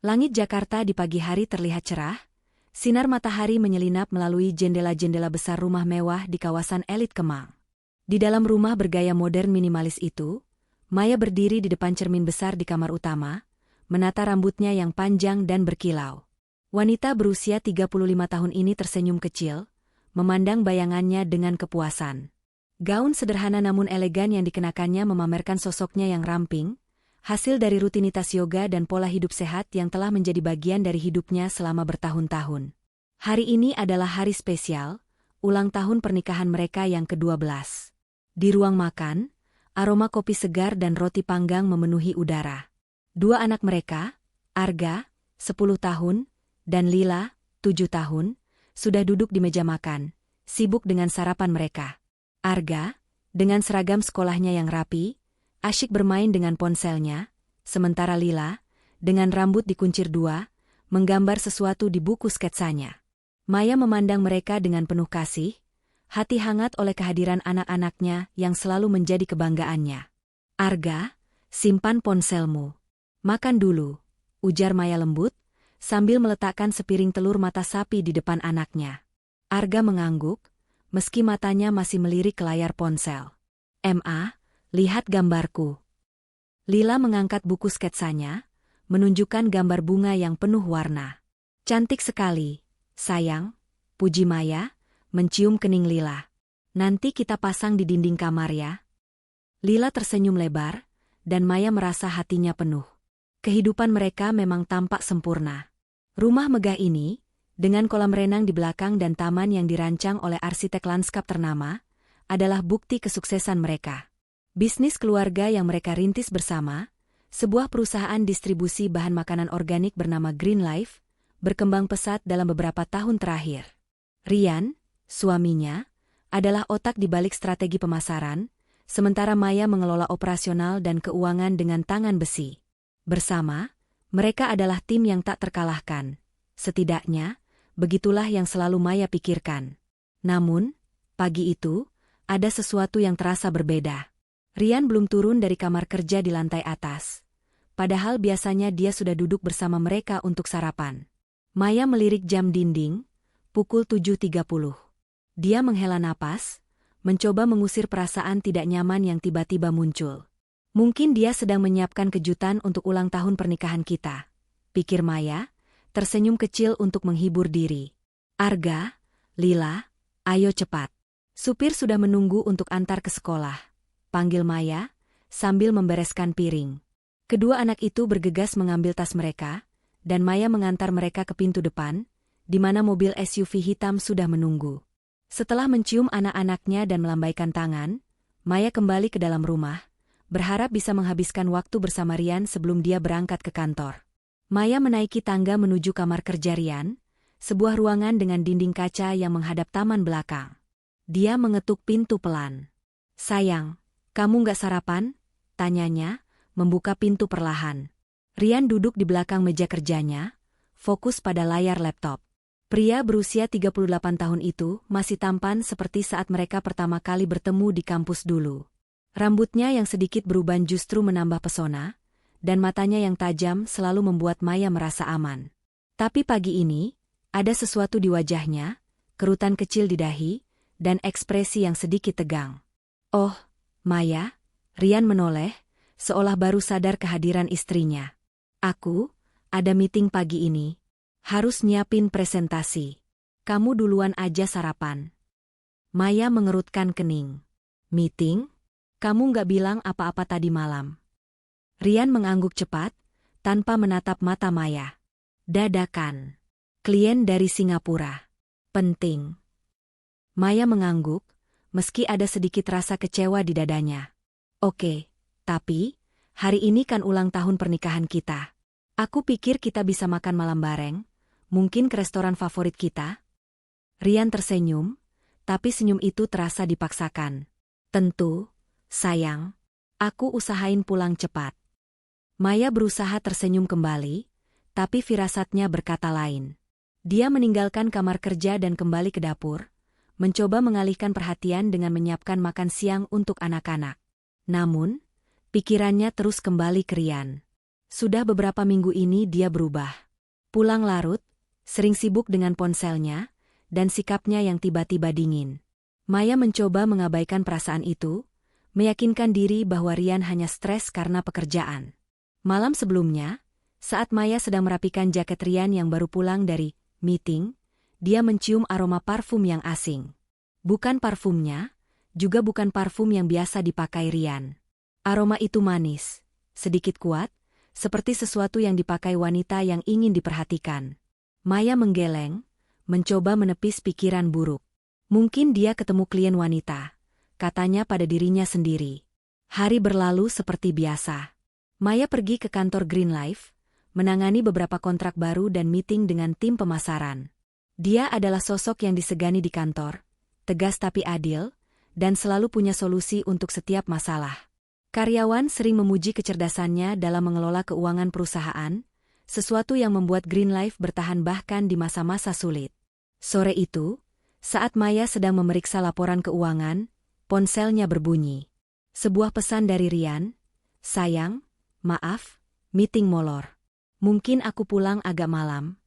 Langit Jakarta di pagi hari terlihat cerah, sinar matahari menyelinap melalui jendela-jendela besar rumah mewah di kawasan elit Kemang. Di dalam rumah bergaya modern minimalis itu, Maya berdiri di depan cermin besar di kamar utama, menata rambutnya yang panjang dan berkilau. Wanita berusia 35 tahun ini tersenyum kecil, memandang bayangannya dengan kepuasan. Gaun sederhana namun elegan yang dikenakannya memamerkan sosoknya yang ramping, hasil dari rutinitas yoga dan pola hidup sehat yang telah menjadi bagian dari hidupnya selama bertahun-tahun. Hari ini adalah hari spesial, ulang tahun pernikahan mereka yang ke-12. Di ruang makan, aroma kopi segar dan roti panggang memenuhi udara. Dua anak mereka, Arga, 10 tahun, dan Lila, 7 tahun, sudah duduk di meja makan, sibuk dengan sarapan mereka. Arga, dengan seragam sekolahnya yang rapi, asyik bermain dengan ponselnya, sementara Lila, dengan rambut dikuncir dua, menggambar sesuatu di buku sketsanya. Maya memandang mereka dengan penuh kasih, hati hangat oleh kehadiran anak-anaknya yang selalu menjadi kebanggaannya. Arga, simpan ponselmu. Makan dulu, ujar Maya lembut, sambil meletakkan sepiring telur mata sapi di depan anaknya. Arga mengangguk, meski matanya masih melirik ke layar ponsel. Lihat gambarku. Lila mengangkat buku sketsanya, menunjukkan gambar bunga yang penuh warna. Cantik sekali, sayang, puji Maya, mencium kening Lila. Nanti kita pasang di dinding kamar ya. Lila tersenyum lebar, dan Maya merasa hatinya penuh. Kehidupan mereka memang tampak sempurna. Rumah megah ini, dengan kolam renang di belakang dan taman yang dirancang oleh arsitek lanskap ternama, adalah bukti kesuksesan mereka. Bisnis keluarga yang mereka rintis bersama, sebuah perusahaan distribusi bahan makanan organik bernama Green Life, berkembang pesat dalam beberapa tahun terakhir. Rian, suaminya, adalah otak di balik strategi pemasaran, sementara Maya mengelola operasional dan keuangan dengan tangan besi. Bersama, mereka adalah tim yang tak terkalahkan. Setidaknya, begitulah yang selalu Maya pikirkan. Namun, pagi itu, ada sesuatu yang terasa berbeda. Rian belum turun dari kamar kerja di lantai atas. Padahal biasanya dia sudah duduk bersama mereka untuk sarapan. Maya melirik jam dinding, pukul 7.30. Dia menghela napas, mencoba mengusir perasaan tidak nyaman yang tiba-tiba muncul. Mungkin dia sedang menyiapkan kejutan untuk ulang tahun pernikahan kita, pikir Maya, tersenyum kecil untuk menghibur diri. Arga, Lila, ayo cepat. Supir sudah menunggu untuk antar ke sekolah, panggil Maya, sambil membereskan piring. Kedua anak itu bergegas mengambil tas mereka, dan Maya mengantar mereka ke pintu depan, di mana mobil SUV hitam sudah menunggu. Setelah mencium anak-anaknya dan melambaikan tangan, Maya kembali ke dalam rumah, berharap bisa menghabiskan waktu bersama Rian sebelum dia berangkat ke kantor. Maya menaiki tangga menuju kamar kerja Rian, sebuah ruangan dengan dinding kaca yang menghadap taman belakang. Dia mengetuk pintu pelan. Sayang, kamu nggak sarapan? Tanyanya, membuka pintu perlahan. Rian duduk di belakang meja kerjanya, fokus pada layar laptop. Pria berusia 38 tahun itu masih tampan seperti saat mereka pertama kali bertemu di kampus dulu. Rambutnya yang sedikit beruban justru menambah pesona, dan matanya yang tajam selalu membuat Maya merasa aman. Tapi pagi ini, ada sesuatu di wajahnya, kerutan kecil di dahi, dan ekspresi yang sedikit tegang. Oh, Maya, Rian menoleh, seolah baru sadar kehadiran istrinya. Aku, ada meeting pagi ini. Harus nyiapin presentasi. Kamu duluan aja sarapan. Maya mengerutkan kening. Meeting? Kamu nggak bilang apa-apa tadi malam. Rian mengangguk cepat, tanpa menatap mata Maya. Dadakan. Klien dari Singapura. Penting. Maya mengangguk, meski ada sedikit rasa kecewa di dadanya. Oke, tapi, hari ini kan ulang tahun pernikahan kita. Aku pikir kita bisa makan malam bareng, mungkin ke restoran favorit kita. Rian tersenyum, tapi senyum itu terasa dipaksakan. Tentu, sayang, aku usahain pulang cepat. Maya berusaha tersenyum kembali, tapi firasatnya berkata lain. Dia meninggalkan kamar kerja dan kembali ke dapur, mencoba mengalihkan perhatian dengan menyiapkan makan siang untuk anak-anak. Namun, pikirannya terus kembali ke Rian. Sudah beberapa minggu ini dia berubah. Pulang larut, sering sibuk dengan ponselnya, dan sikapnya yang tiba-tiba dingin. Maya mencoba mengabaikan perasaan itu, meyakinkan diri bahwa Rian hanya stres karena pekerjaan. Malam sebelumnya, saat Maya sedang merapikan jaket Rian yang baru pulang dari meeting, dia mencium aroma parfum yang asing. Bukan parfumnya, juga bukan parfum yang biasa dipakai Rian. Aroma itu manis, sedikit kuat, seperti sesuatu yang dipakai wanita yang ingin diperhatikan. Maya menggeleng, mencoba menepis pikiran buruk. Mungkin dia ketemu klien wanita, katanya pada dirinya sendiri. Hari berlalu seperti biasa. Maya pergi ke kantor Green Life, menangani beberapa kontrak baru dan meeting dengan tim pemasaran. Dia adalah sosok yang disegani di kantor, tegas tapi adil, dan selalu punya solusi untuk setiap masalah. Karyawan sering memuji kecerdasannya dalam mengelola keuangan perusahaan, sesuatu yang membuat Green Life bertahan bahkan di masa-masa sulit. Sore itu, saat Maya sedang memeriksa laporan keuangan, ponselnya berbunyi. Sebuah pesan dari Rian, "Sayang, maaf, meeting molor. Mungkin aku pulang agak malam."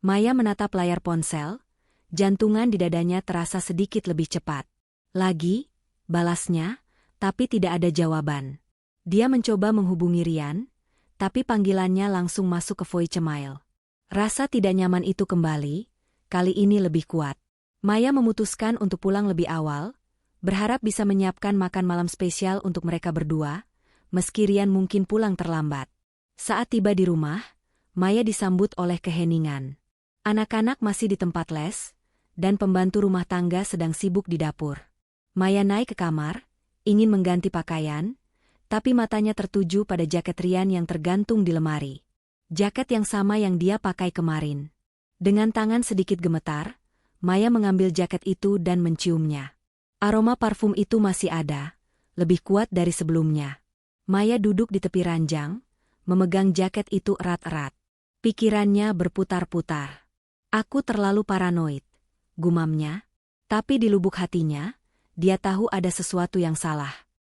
Maya menatap layar ponsel, jantungan di dadanya terasa sedikit lebih cepat. "Lagi?" balasnya, tapi tidak ada jawaban. Dia mencoba menghubungi Rian, tapi panggilannya langsung masuk ke voicemail. Rasa tidak nyaman itu kembali, kali ini lebih kuat. Maya memutuskan untuk pulang lebih awal, berharap bisa menyiapkan makan malam spesial untuk mereka berdua, meski Rian mungkin pulang terlambat. Saat tiba di rumah, Maya disambut oleh keheningan. Anak-anak masih di tempat les, dan pembantu rumah tangga sedang sibuk di dapur. Maya naik ke kamar, ingin mengganti pakaian, tapi matanya tertuju pada jaket Rian yang tergantung di lemari. Jaket yang sama yang dia pakai kemarin. Dengan tangan sedikit gemetar, Maya mengambil jaket itu dan menciumnya. Aroma parfum itu masih ada, lebih kuat dari sebelumnya. Maya duduk di tepi ranjang, memegang jaket itu erat-erat. Pikirannya berputar-putar. "Aku terlalu paranoid," gumamnya. Tapi di lubuk hatinya, dia tahu ada sesuatu yang salah.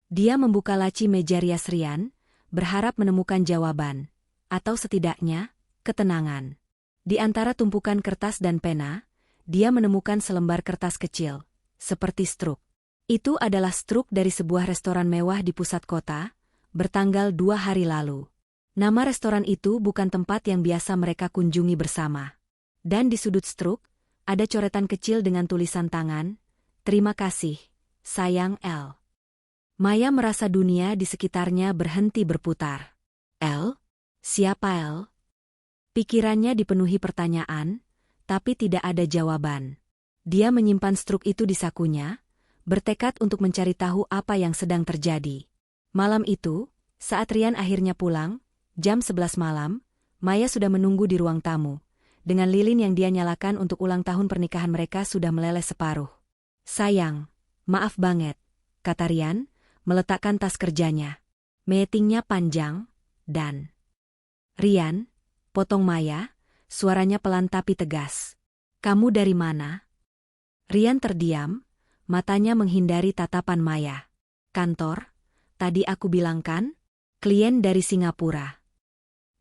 Dia membuka laci meja rias Rian, berharap menemukan jawaban, atau setidaknya, ketenangan. Di antara tumpukan kertas dan pena, dia menemukan selembar kertas kecil, seperti struk. Itu adalah struk dari sebuah restoran mewah di pusat kota, bertanggal 2 hari lalu. Nama restoran itu bukan tempat yang biasa mereka kunjungi bersama. Dan di sudut struk, ada coretan kecil dengan tulisan tangan, "Terima kasih, sayang L." Maya merasa dunia di sekitarnya berhenti berputar. L? Siapa L? Pikirannya dipenuhi pertanyaan, tapi tidak ada jawaban. Dia menyimpan struk itu di sakunya, bertekad untuk mencari tahu apa yang sedang terjadi. Malam itu, saat Rian akhirnya pulang, jam 11 malam, Maya sudah menunggu di ruang tamu. Dengan lilin yang dia nyalakan untuk ulang tahun pernikahan mereka sudah meleleh separuh. "Sayang, maaf banget," kata Rian, meletakkan tas kerjanya. Meetingnya panjang, dan... "Rian," potong Maya, suaranya pelan tapi tegas. "Kamu dari mana?" Rian terdiam, matanya menghindari tatapan Maya. "Kantor, tadi aku bilang kan? Klien dari Singapura."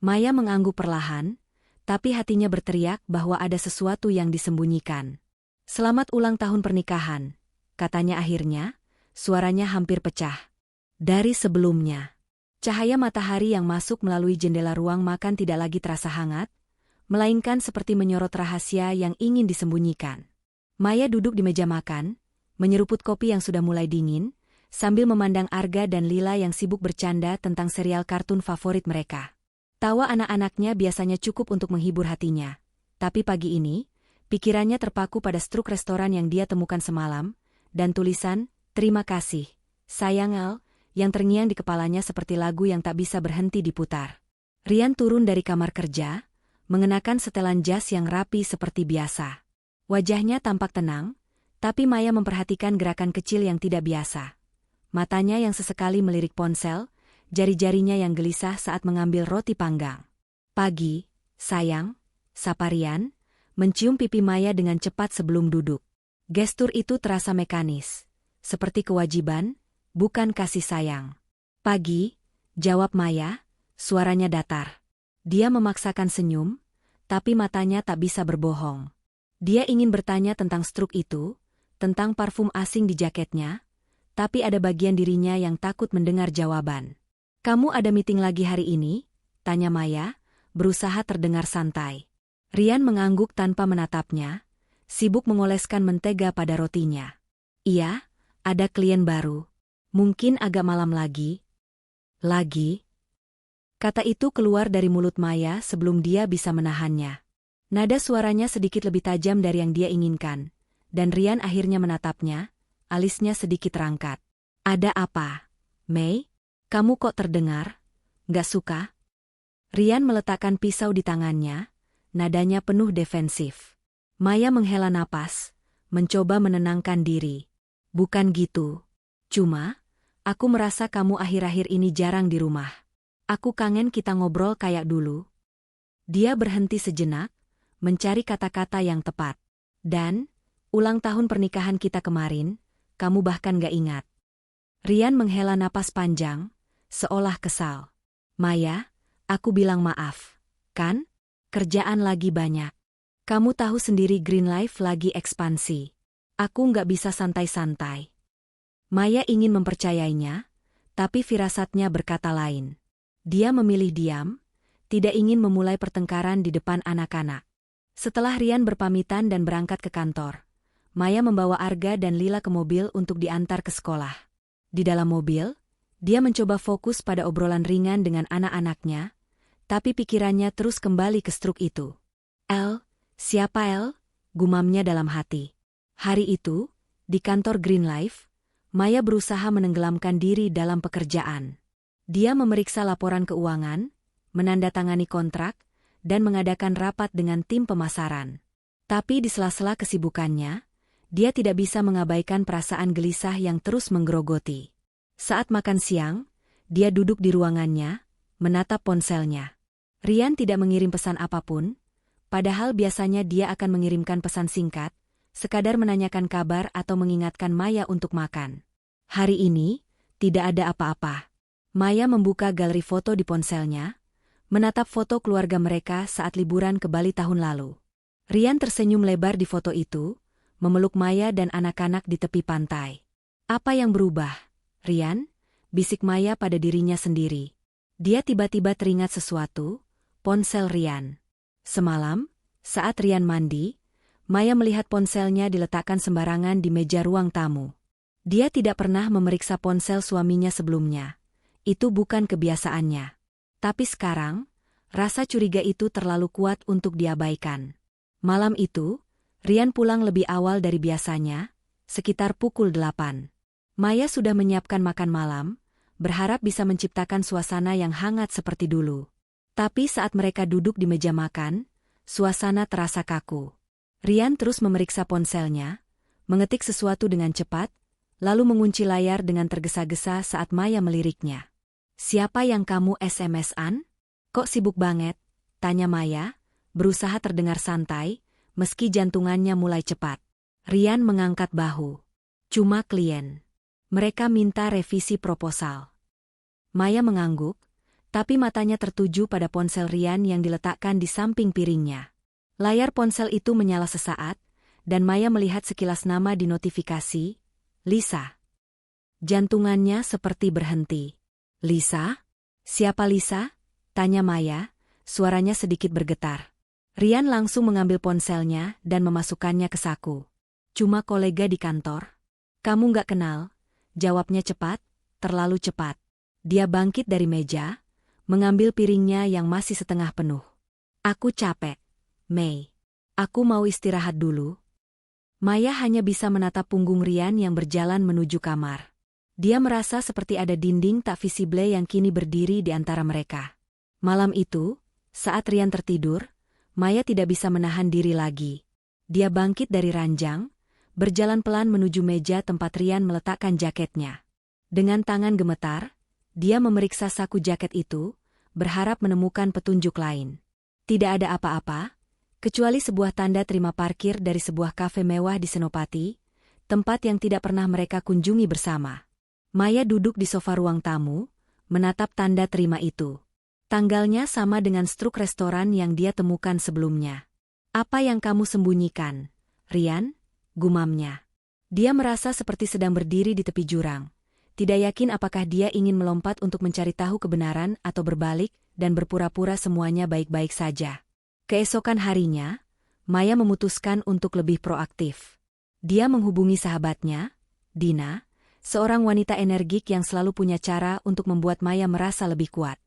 Maya mengangguk perlahan, tapi hatinya berteriak bahwa ada sesuatu yang disembunyikan. "Selamat ulang tahun pernikahan," katanya akhirnya, suaranya hampir pecah. Dari sebelumnya, cahaya matahari yang masuk melalui jendela ruang makan tidak lagi terasa hangat, melainkan seperti menyorot rahasia yang ingin disembunyikan. Maya duduk di meja makan, menyeruput kopi yang sudah mulai dingin, sambil memandang Arga dan Lila yang sibuk bercanda tentang serial kartun favorit mereka. Tawa anak-anaknya biasanya cukup untuk menghibur hatinya, tapi pagi ini, pikirannya terpaku pada struk restoran yang dia temukan semalam, dan tulisan, "Terima kasih, sayang L," yang terngiang di kepalanya seperti lagu yang tak bisa berhenti diputar. Rian turun dari kamar kerja, mengenakan setelan jas yang rapi seperti biasa. Wajahnya tampak tenang, tapi Maya memperhatikan gerakan kecil yang tidak biasa. Matanya yang sesekali melirik ponsel, jari-jarinya yang gelisah saat mengambil roti panggang. "Pagi, sayang," sapa Rian, mencium pipi Maya dengan cepat sebelum duduk. Gestur itu terasa mekanis, seperti kewajiban, bukan kasih sayang. "Pagi," jawab Maya, Suaranya datar. Dia memaksakan senyum, tapi matanya tak bisa berbohong. Dia ingin bertanya tentang struk itu, tentang parfum asing di jaketnya, tapi ada bagian dirinya yang takut mendengar jawaban. "Kamu ada meeting lagi hari ini?" tanya Maya, berusaha terdengar santai. Rian mengangguk tanpa menatapnya, sibuk mengoleskan mentega pada rotinya. "Iya, ada klien baru. Mungkin agak malam lagi." "Lagi?" Kata itu keluar dari mulut Maya sebelum dia bisa menahannya. Nada suaranya sedikit lebih tajam dari yang dia inginkan, dan Rian akhirnya menatapnya, alisnya sedikit terangkat. "Ada apa, Mei? Kamu kok terdengar? Nggak suka?" Rian meletakkan pisau di tangannya, nadanya penuh defensif. Maya menghela napas, mencoba menenangkan diri. "Bukan gitu. Cuma, aku merasa kamu akhir-akhir ini jarang di rumah. Aku kangen kita ngobrol kayak dulu." Dia berhenti sejenak, mencari kata-kata yang tepat. "Dan, ulang tahun pernikahan kita kemarin, kamu bahkan gak ingat." Rian menghela napas panjang, seolah kesal. "Maya, aku bilang maaf, kan? Kerjaan lagi banyak. Kamu tahu sendiri Green Life lagi ekspansi. Aku nggak bisa santai-santai." Maya ingin mempercayainya, tapi firasatnya berkata lain. Dia memilih diam, tidak ingin memulai pertengkaran di depan anak-anak. Setelah Rian berpamitan dan berangkat ke kantor, Maya membawa Arga dan Lila ke mobil untuk diantar ke sekolah. Di dalam mobil, dia mencoba fokus pada obrolan ringan dengan anak-anaknya, tapi pikirannya terus kembali ke struk itu. "El, siapa El?" gumamnya dalam hati. Hari itu, di kantor Green Life, Maya berusaha menenggelamkan diri dalam pekerjaan. Dia memeriksa laporan keuangan, menandatangani kontrak, dan mengadakan rapat dengan tim pemasaran. Tapi di sela-sela kesibukannya, dia tidak bisa mengabaikan perasaan gelisah yang terus menggerogoti. Saat makan siang, dia duduk di ruangannya, menatap ponselnya. Rian tidak mengirim pesan apapun, padahal biasanya dia akan mengirimkan pesan singkat, sekadar menanyakan kabar atau mengingatkan Maya untuk makan. Hari ini, tidak ada apa-apa. Maya membuka galeri foto di ponselnya, menatap foto keluarga mereka saat liburan ke Bali tahun lalu. Rian tersenyum lebar di foto itu, memeluk Maya dan anak-anak di tepi pantai. "Apa yang berubah, Rian?" bisik Maya pada dirinya sendiri. Dia tiba-tiba teringat sesuatu, ponsel Rian. Semalam, saat Rian mandi, Maya melihat ponselnya diletakkan sembarangan di meja ruang tamu. Dia tidak pernah memeriksa ponsel suaminya sebelumnya. Itu bukan kebiasaannya. Tapi sekarang, rasa curiga itu terlalu kuat untuk diabaikan. Malam itu, Rian pulang lebih awal dari biasanya, sekitar pukul 8. Maya sudah menyiapkan makan malam, berharap bisa menciptakan suasana yang hangat seperti dulu. Tapi saat mereka duduk di meja makan, suasana terasa kaku. Rian terus memeriksa ponselnya, mengetik sesuatu dengan cepat, lalu mengunci layar dengan tergesa-gesa saat Maya meliriknya. "Siapa yang kamu SMS-an? Kok sibuk banget?" tanya Maya, berusaha terdengar santai, meski jantungannya mulai cepat. Rian mengangkat bahu. "Cuma klien. Mereka minta revisi proposal." Maya mengangguk, tapi matanya tertuju pada ponsel Rian yang diletakkan di samping piringnya. Layar ponsel itu menyala sesaat, dan Maya melihat sekilas nama di notifikasi, Lisa. Jantungannya seperti berhenti. "Lisa? Siapa Lisa?" tanya Maya, suaranya sedikit bergetar. Rian langsung mengambil ponselnya dan memasukkannya ke saku. "Cuma kolega di kantor." "Kamu nggak kenal?" jawabnya cepat, terlalu cepat. Dia bangkit dari meja, mengambil piringnya yang masih setengah penuh. "Aku capek, Mei. Aku mau istirahat dulu." Maya hanya bisa menatap punggung Rian yang berjalan menuju kamar. Dia merasa seperti ada dinding tak visible yang kini berdiri di antara mereka. Malam itu, saat Rian tertidur, Maya tidak bisa menahan diri lagi. Dia bangkit dari ranjang, berjalan pelan menuju meja tempat Rian meletakkan jaketnya. Dengan tangan gemetar, dia memeriksa saku jaket itu, berharap menemukan petunjuk lain. Tidak ada apa-apa, kecuali sebuah tanda terima parkir dari sebuah kafe mewah di Senopati, tempat yang tidak pernah mereka kunjungi bersama. Maya duduk di sofa ruang tamu, menatap tanda terima itu. Tanggalnya sama dengan struk restoran yang dia temukan sebelumnya. Apa yang kamu sembunyikan, Rian? Gumamnya. Dia merasa seperti sedang berdiri di tepi jurang. Tidak yakin apakah dia ingin melompat untuk mencari tahu kebenaran atau berbalik dan berpura-pura semuanya baik-baik saja. Keesokan harinya, Maya memutuskan untuk lebih proaktif. Dia menghubungi sahabatnya, Dina, seorang wanita energik yang selalu punya cara untuk membuat Maya merasa lebih kuat.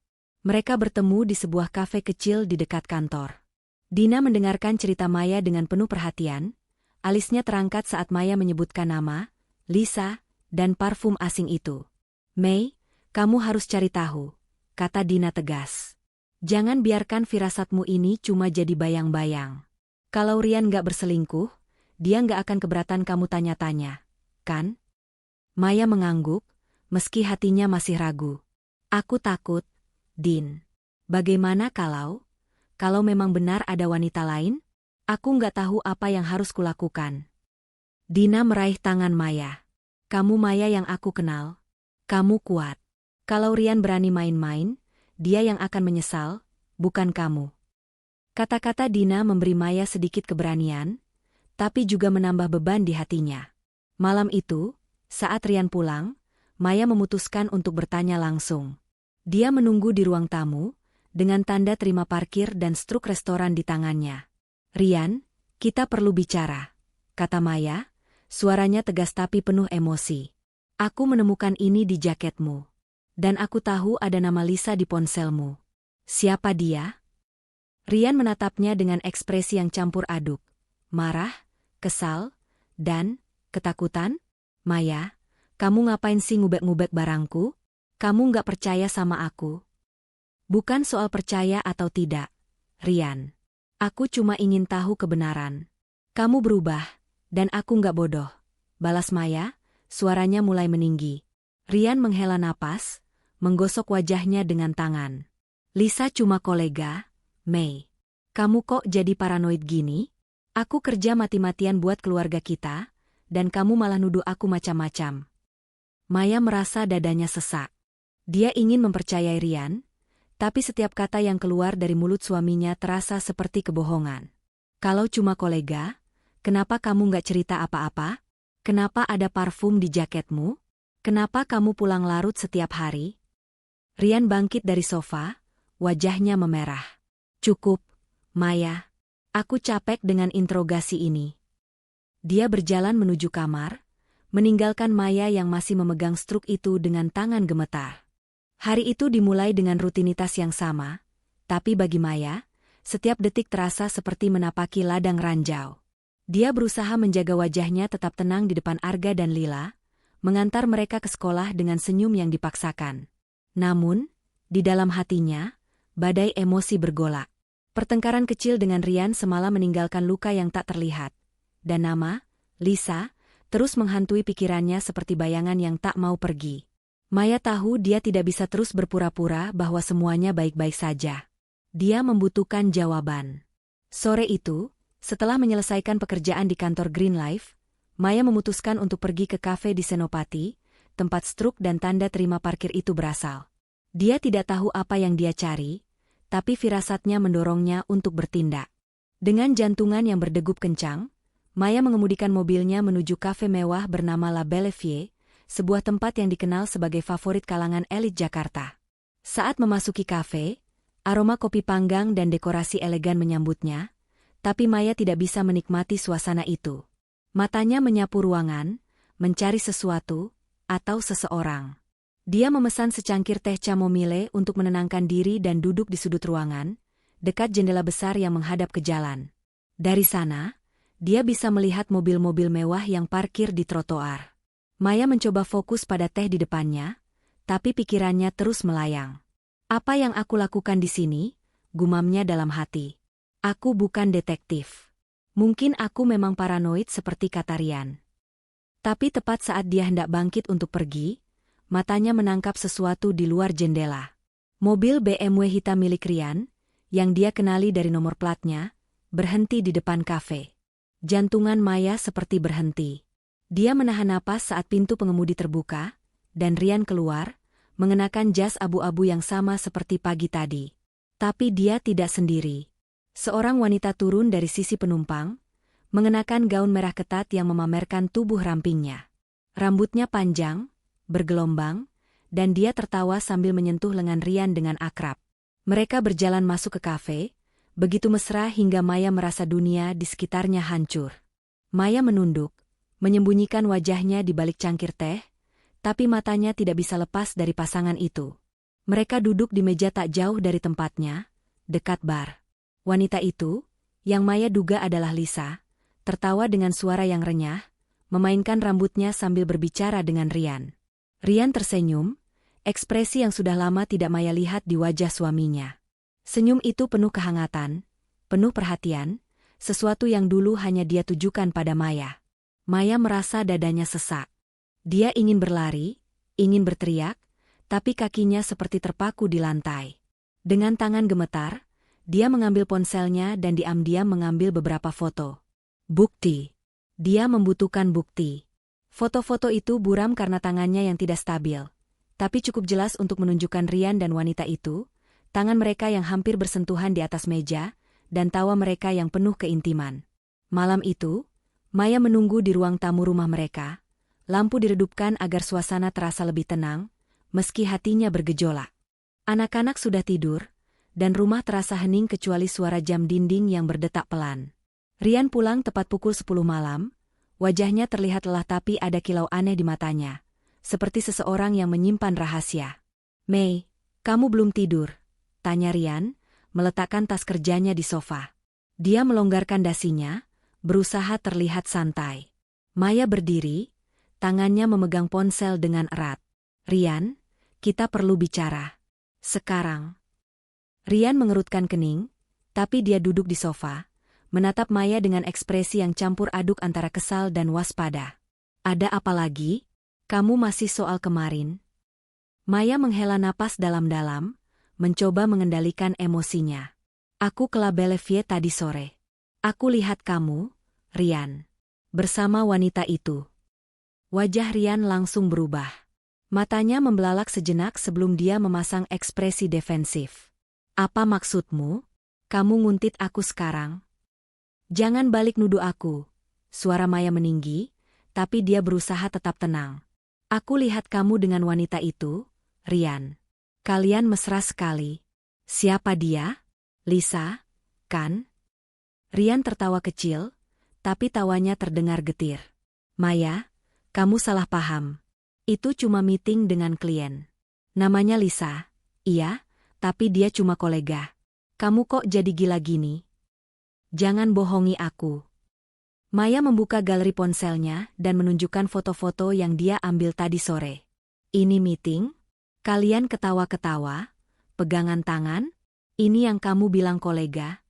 Mereka bertemu di sebuah kafe kecil di dekat kantor. Dina mendengarkan cerita Maya dengan penuh perhatian. Alisnya terangkat saat Maya menyebutkan nama, Lisa, dan parfum asing itu. "Mei, kamu harus cari tahu," kata Dina tegas. "Jangan biarkan firasatmu ini cuma jadi bayang-bayang. Kalau Rian gak berselingkuh, dia gak akan keberatan kamu tanya-tanya, kan?" Maya mengangguk, meski hatinya masih ragu. "Aku takut, Din. Bagaimana kalau memang benar ada wanita lain? Aku nggak tahu apa yang harus kulakukan." Dina meraih tangan Maya. "Kamu Maya yang aku kenal. Kamu kuat. Kalau Rian berani main-main, dia yang akan menyesal, bukan kamu." Kata-kata Dina memberi Maya sedikit keberanian, tapi juga menambah beban di hatinya. Malam itu, saat Rian pulang, Maya memutuskan untuk bertanya langsung. Dia menunggu di ruang tamu, dengan tanda terima parkir dan struk restoran di tangannya. "Rian, kita perlu bicara," kata Maya, suaranya tegas tapi penuh emosi. "Aku menemukan ini di jaketmu. Dan aku tahu ada nama Lisa di ponselmu. Siapa dia?" Rian menatapnya dengan ekspresi yang campur aduk. Marah, kesal, dan ketakutan. "Maya, kamu ngapain sih ngubek-ngubek barangku? Kamu nggak percaya sama aku?" "Bukan soal percaya atau tidak, Rian. Aku cuma ingin tahu kebenaran. Kamu berubah, dan aku nggak bodoh," balas Maya, suaranya mulai meninggi. Rian menghela napas, menggosok wajahnya dengan tangan. "Lisa cuma kolega, Mei. Kamu kok jadi paranoid gini? Aku kerja mati-matian buat keluarga kita, dan kamu malah nuduh aku macam-macam." Maya merasa dadanya sesak. Dia ingin mempercayai Rian, tapi setiap kata yang keluar dari mulut suaminya terasa seperti kebohongan. "Kalau cuma kolega, kenapa kamu nggak cerita apa-apa? Kenapa ada parfum di jaketmu? Kenapa kamu pulang larut setiap hari?" Rian bangkit dari sofa, wajahnya memerah. "Cukup, Maya. Aku capek dengan interogasi ini." Dia berjalan menuju kamar, meninggalkan Maya yang masih memegang struk itu dengan tangan gemetar. Hari itu dimulai dengan rutinitas yang sama, tapi bagi Maya, setiap detik terasa seperti menapaki ladang ranjau. Dia berusaha menjaga wajahnya tetap tenang di depan Arga dan Lila, mengantar mereka ke sekolah dengan senyum yang dipaksakan. Namun, di dalam hatinya, badai emosi bergolak. Pertengkaran kecil dengan Rian semalam meninggalkan luka yang tak terlihat, dan nama, Lisa, terus menghantui pikirannya seperti bayangan yang tak mau pergi. Maya tahu dia tidak bisa terus berpura-pura bahwa semuanya baik-baik saja. Dia membutuhkan jawaban. Sore itu, setelah menyelesaikan pekerjaan di kantor Green Life, Maya memutuskan untuk pergi ke kafe di Senopati, tempat struk dan tanda terima parkir itu berasal. Dia tidak tahu apa yang dia cari, tapi firasatnya mendorongnya untuk bertindak. Dengan jantungan yang berdegup kencang, Maya mengemudikan mobilnya menuju kafe mewah bernama La Bellevue, sebuah tempat yang dikenal sebagai favorit kalangan elit Jakarta. Saat memasuki kafe, aroma kopi panggang dan dekorasi elegan menyambutnya, tapi Maya tidak bisa menikmati suasana itu. Matanya menyapu ruangan, mencari sesuatu, atau seseorang. Dia memesan secangkir teh chamomile untuk menenangkan diri dan duduk di sudut ruangan, dekat jendela besar yang menghadap ke jalan. Dari sana, dia bisa melihat mobil-mobil mewah yang parkir di trotoar. Maya mencoba fokus pada teh di depannya, tapi pikirannya terus melayang. "Apa yang aku lakukan di sini?" gumamnya dalam hati. "Aku bukan detektif. Mungkin aku memang paranoid seperti kata Rian." Tapi tepat saat dia hendak bangkit untuk pergi, matanya menangkap sesuatu di luar jendela. Mobil BMW hitam milik Rian, yang dia kenali dari nomor platnya, berhenti di depan kafe. Jantungan Maya seperti berhenti. Dia menahan napas saat pintu pengemudi terbuka, dan Rian keluar, mengenakan jas abu-abu yang sama seperti pagi tadi. Tapi dia tidak sendiri. Seorang wanita turun dari sisi penumpang, mengenakan gaun merah ketat yang memamerkan tubuh rampingnya. Rambutnya panjang, bergelombang, dan dia tertawa sambil menyentuh lengan Rian dengan akrab. Mereka berjalan masuk ke kafe, begitu mesra hingga Maya merasa dunia di sekitarnya hancur. Maya menunduk, menyembunyikan wajahnya di balik cangkir teh, tapi matanya tidak bisa lepas dari pasangan itu. Mereka duduk di meja tak jauh dari tempatnya, dekat bar. Wanita itu, yang Maya duga adalah Lisa, tertawa dengan suara yang renyah, memainkan rambutnya sambil berbicara dengan Rian. Rian tersenyum, ekspresi yang sudah lama tidak Maya lihat di wajah suaminya. Senyum itu penuh kehangatan, penuh perhatian, sesuatu yang dulu hanya dia tujukan pada Maya. Maya merasa dadanya sesak. Dia ingin berlari, ingin berteriak, tapi kakinya seperti terpaku di lantai. Dengan tangan gemetar, dia mengambil ponselnya dan diam-diam mengambil beberapa foto. Bukti. Dia membutuhkan bukti. Foto-foto itu buram karena tangannya yang tidak stabil, tapi cukup jelas untuk menunjukkan Rian dan wanita itu, tangan mereka yang hampir bersentuhan di atas meja, dan tawa mereka yang penuh keintiman. Malam itu, Maya menunggu di ruang tamu rumah mereka. Lampu diredupkan agar suasana terasa lebih tenang, meski hatinya bergejolak. Anak-anak sudah tidur, dan rumah terasa hening kecuali suara jam dinding yang berdetak pelan. Rian pulang tepat pukul 10 malam, wajahnya terlihat lelah tapi ada kilau aneh di matanya, seperti seseorang yang menyimpan rahasia. "Mei, kamu belum tidur?" tanya Rian, meletakkan tas kerjanya di sofa. Dia melonggarkan dasinya, berusaha terlihat santai. Maya berdiri, tangannya memegang ponsel dengan erat. "Rian, kita perlu bicara. Sekarang." Rian mengerutkan kening, tapi dia duduk di sofa, menatap Maya dengan ekspresi yang campur aduk antara kesal dan waspada. "Ada apa lagi? Kamu masih soal kemarin?" Maya menghela napas dalam-dalam, mencoba mengendalikan emosinya. "Aku ke La Bellevue tadi sore. Aku lihat kamu, Rian, bersama wanita itu." Wajah Rian langsung berubah. Matanya membelalak sejenak sebelum dia memasang ekspresi defensif. "Apa maksudmu? Kamu nguntit aku sekarang?" "Jangan balik nuduh aku." Suara Maya meninggi, tapi dia berusaha tetap tenang. "Aku lihat kamu dengan wanita itu, Rian. Kalian mesra sekali." "Siapa dia?" "Lisa, kan?" Rian tertawa kecil, tapi tawanya terdengar getir. "Maya, kamu salah paham. Itu cuma meeting dengan klien. Namanya Lisa." "Iya, tapi dia cuma kolega. Kamu kok jadi gila gini? Jangan bohongi aku." Maya membuka galeri ponselnya dan menunjukkan foto-foto yang dia ambil tadi sore. "Ini meeting? Kalian ketawa-ketawa? Pegangan tangan? Ini yang kamu bilang kolega?"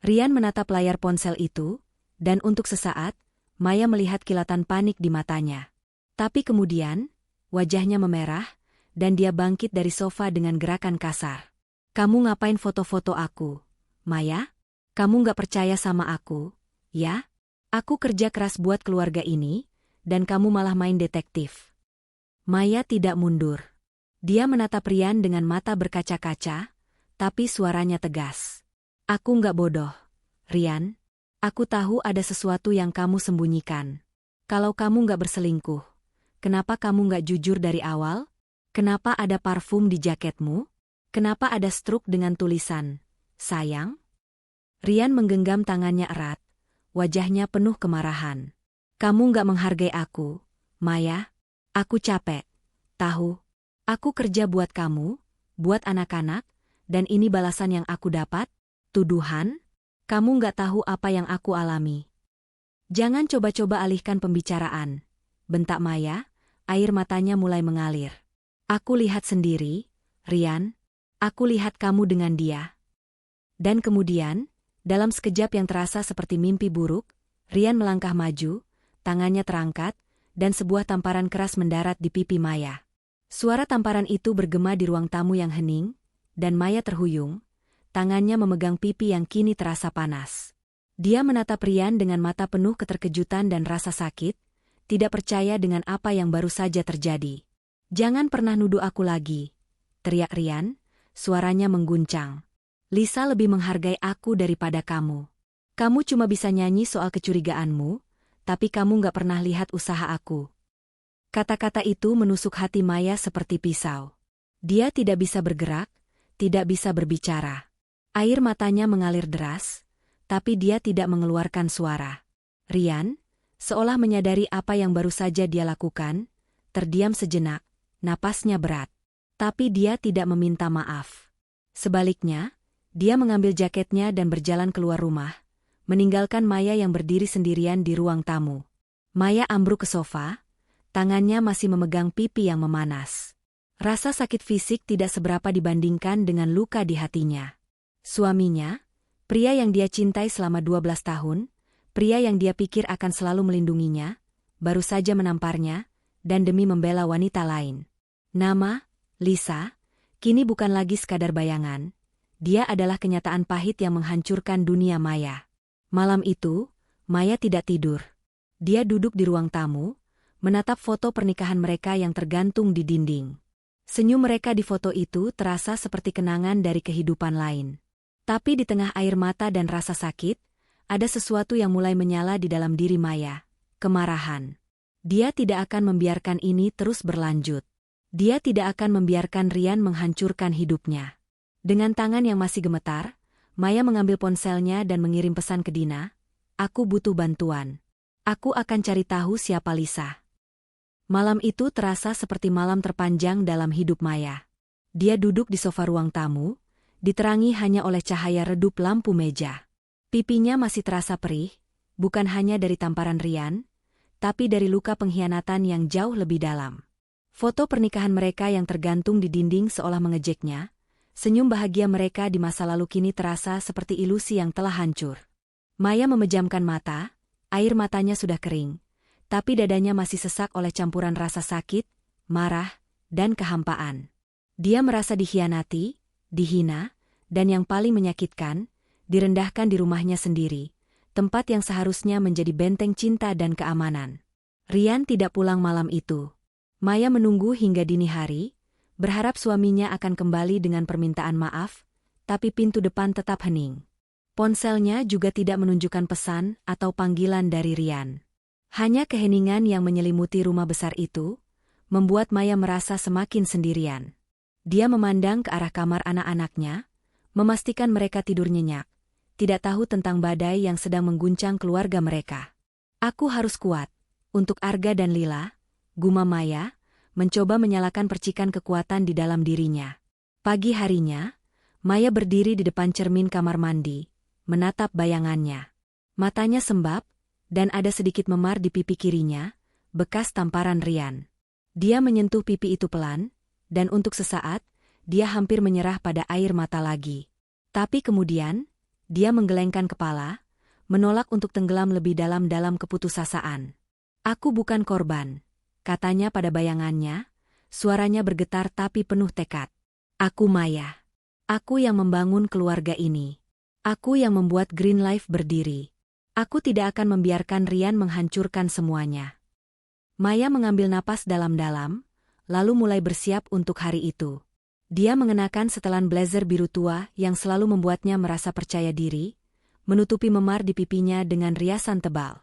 Rian menatap layar ponsel itu, dan untuk sesaat, Maya melihat kilatan panik di matanya. Tapi kemudian, wajahnya memerah, dan dia bangkit dari sofa dengan gerakan kasar. "Kamu ngapain foto-foto aku, Maya? Kamu nggak percaya sama aku, ya? Aku kerja keras buat keluarga ini, dan kamu malah main detektif." Maya tidak mundur. Dia menatap Rian dengan mata berkaca-kaca, tapi suaranya tegas. "Aku nggak bodoh, Rian. Aku tahu ada sesuatu yang kamu sembunyikan. Kalau kamu nggak berselingkuh, kenapa kamu nggak jujur dari awal? Kenapa ada parfum di jaketmu? Kenapa ada struk dengan tulisan, 'Sayang'?" Rian menggenggam tangannya erat, wajahnya penuh kemarahan. "Kamu nggak menghargai aku, Maya. Aku capek. Tahu? Aku kerja buat kamu, buat anak-anak, dan ini balasan yang aku dapat? Tuduhan? Kamu nggak tahu apa yang aku alami." "Jangan coba-coba alihkan pembicaraan," bentak Maya, air matanya mulai mengalir. "Aku lihat sendiri, Rian. Aku lihat kamu dengan dia." Dan kemudian, dalam sekejap yang terasa seperti mimpi buruk, Rian melangkah maju, tangannya terangkat, dan sebuah tamparan keras mendarat di pipi Maya. Suara tamparan itu bergema di ruang tamu yang hening, dan Maya terhuyung, tangannya memegang pipi yang kini terasa panas. Dia menatap Rian dengan mata penuh keterkejutan dan rasa sakit, tidak percaya dengan apa yang baru saja terjadi. Jangan pernah nuduh aku lagi, teriak Rian, suaranya mengguncang. Lisa lebih menghargai aku daripada kamu. Kamu cuma bisa nyanyi soal kecurigaanmu, tapi kamu nggak pernah lihat usaha aku. Kata-kata itu menusuk hati Maya seperti pisau. Dia tidak bisa bergerak, tidak bisa berbicara. Air matanya mengalir deras, tapi dia tidak mengeluarkan suara. Rian, seolah menyadari apa yang baru saja dia lakukan, terdiam sejenak, napasnya berat. Tapi dia tidak meminta maaf. Sebaliknya, dia mengambil jaketnya dan berjalan keluar rumah, meninggalkan Maya yang berdiri sendirian di ruang tamu. Maya ambruk ke sofa, tangannya masih memegang pipi yang memanas. Rasa sakit fisik tidak seberapa dibandingkan dengan luka di hatinya. Suaminya, pria yang dia cintai selama 12 tahun, pria yang dia pikir akan selalu melindunginya, baru saja menamparnya, dan demi membela wanita lain. Nama, Lisa, kini bukan lagi sekadar bayangan. Dia adalah kenyataan pahit yang menghancurkan dunia Maya. Malam itu, Maya tidak tidur. Dia duduk di ruang tamu, menatap foto pernikahan mereka yang tergantung di dinding. Senyum mereka di foto itu terasa seperti kenangan dari kehidupan lain. Tapi di tengah air mata dan rasa sakit, ada sesuatu yang mulai menyala di dalam diri Maya, kemarahan. Dia tidak akan membiarkan ini terus berlanjut. Dia tidak akan membiarkan Rian menghancurkan hidupnya. Dengan tangan yang masih gemetar, Maya mengambil ponselnya dan mengirim pesan ke Dina, "Aku butuh bantuan. Aku akan cari tahu siapa Lisa." Malam itu terasa seperti malam terpanjang dalam hidup Maya. Dia duduk di sofa ruang tamu, diterangi hanya oleh cahaya redup lampu meja. Pipinya masih terasa perih, bukan hanya dari tamparan Rian, tapi dari luka pengkhianatan yang jauh lebih dalam. Foto pernikahan mereka yang tergantung di dinding seolah mengejeknya. Senyum bahagia mereka di masa lalu kini terasa seperti ilusi yang telah hancur. Maya memejamkan mata, air matanya sudah kering, tapi dadanya masih sesak oleh campuran rasa sakit, marah, dan kehampaan. Dia merasa dikhianati, dihina, dan yang paling menyakitkan, direndahkan di rumahnya sendiri, tempat yang seharusnya menjadi benteng cinta dan keamanan. Rian tidak pulang malam itu. Maya menunggu hingga dini hari, berharap suaminya akan kembali dengan permintaan maaf, tapi pintu depan tetap hening. Ponselnya juga tidak menunjukkan pesan atau panggilan dari Rian. Hanya keheningan yang menyelimuti rumah besar itu, membuat Maya merasa semakin sendirian. Dia memandang ke arah kamar anak-anaknya, memastikan mereka tidur nyenyak, tidak tahu tentang badai yang sedang mengguncang keluarga mereka. "Aku harus kuat, untuk Arga dan Lila," gumam Maya, mencoba menyalakan percikan kekuatan di dalam dirinya. Pagi harinya, Maya berdiri di depan cermin kamar mandi, menatap bayangannya. Matanya sembab, dan ada sedikit memar di pipi kirinya, bekas tamparan Rian. Dia menyentuh pipi itu pelan, dan untuk sesaat, dia hampir menyerah pada air mata lagi. Tapi kemudian, dia menggelengkan kepala, menolak untuk tenggelam lebih dalam keputusasaan. "Aku bukan korban," katanya pada bayangannya, suaranya bergetar tapi penuh tekad. "Aku Maya. Aku yang membangun keluarga ini. Aku yang membuat Green Life berdiri. Aku tidak akan membiarkan Rian menghancurkan semuanya." Maya mengambil napas dalam-dalam, lalu mulai bersiap untuk hari itu. Dia mengenakan setelan blazer biru tua yang selalu membuatnya merasa percaya diri, menutupi memar di pipinya dengan riasan tebal.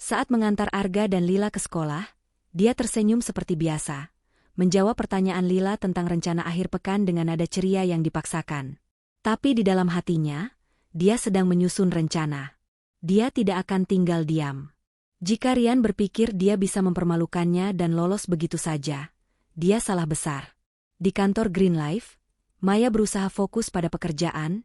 Saat mengantar Arga dan Lila ke sekolah, dia tersenyum seperti biasa, menjawab pertanyaan Lila tentang rencana akhir pekan dengan nada ceria yang dipaksakan. Tapi di dalam hatinya, dia sedang menyusun rencana. Dia tidak akan tinggal diam. Jika Rian berpikir dia bisa mempermalukannya dan lolos begitu saja, dia salah besar. Di kantor Green Life, Maya berusaha fokus pada pekerjaan,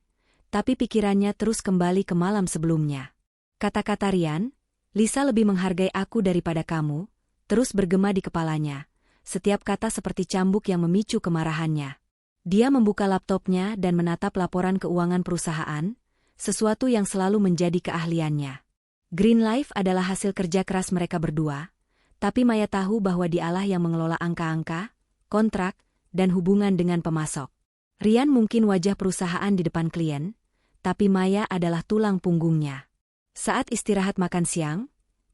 tapi pikirannya terus kembali ke malam sebelumnya. Kata-kata Rian, "Lisa lebih menghargai aku daripada kamu," terus bergema di kepalanya, setiap kata seperti cambuk yang memicu kemarahannya. Dia membuka laptopnya dan menatap laporan keuangan perusahaan, sesuatu yang selalu menjadi keahliannya. Green Life adalah hasil kerja keras mereka berdua, tapi Maya tahu bahwa dialah yang mengelola angka-angka, kontrak, dan hubungan dengan pemasok. Rian mungkin wajah perusahaan di depan klien, tapi Maya adalah tulang punggungnya. Saat istirahat makan siang,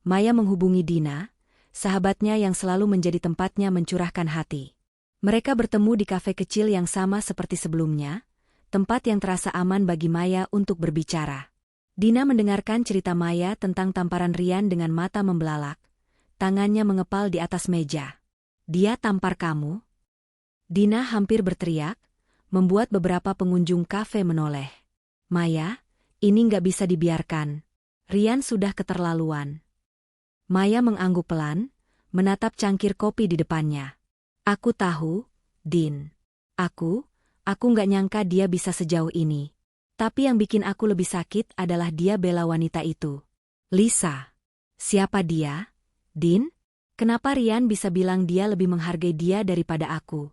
Maya menghubungi Dina, sahabatnya yang selalu menjadi tempatnya mencurahkan hati. Mereka bertemu di kafe kecil yang sama seperti sebelumnya, tempat yang terasa aman bagi Maya untuk berbicara. Dina mendengarkan cerita Maya tentang tamparan Rian dengan mata membelalak. Tangannya mengepal di atas meja. "Dia tampar kamu?" Dina hampir berteriak, membuat beberapa pengunjung kafe menoleh. "Maya, ini nggak bisa dibiarkan. Rian sudah keterlaluan." Maya mengangguk pelan, menatap cangkir kopi di depannya. "Aku tahu, Din. Aku nggak nyangka dia bisa sejauh ini. Tapi yang bikin aku lebih sakit adalah dia bela wanita itu." "Lisa? Siapa dia, Din? Kenapa Rian bisa bilang dia lebih menghargai dia daripada aku?"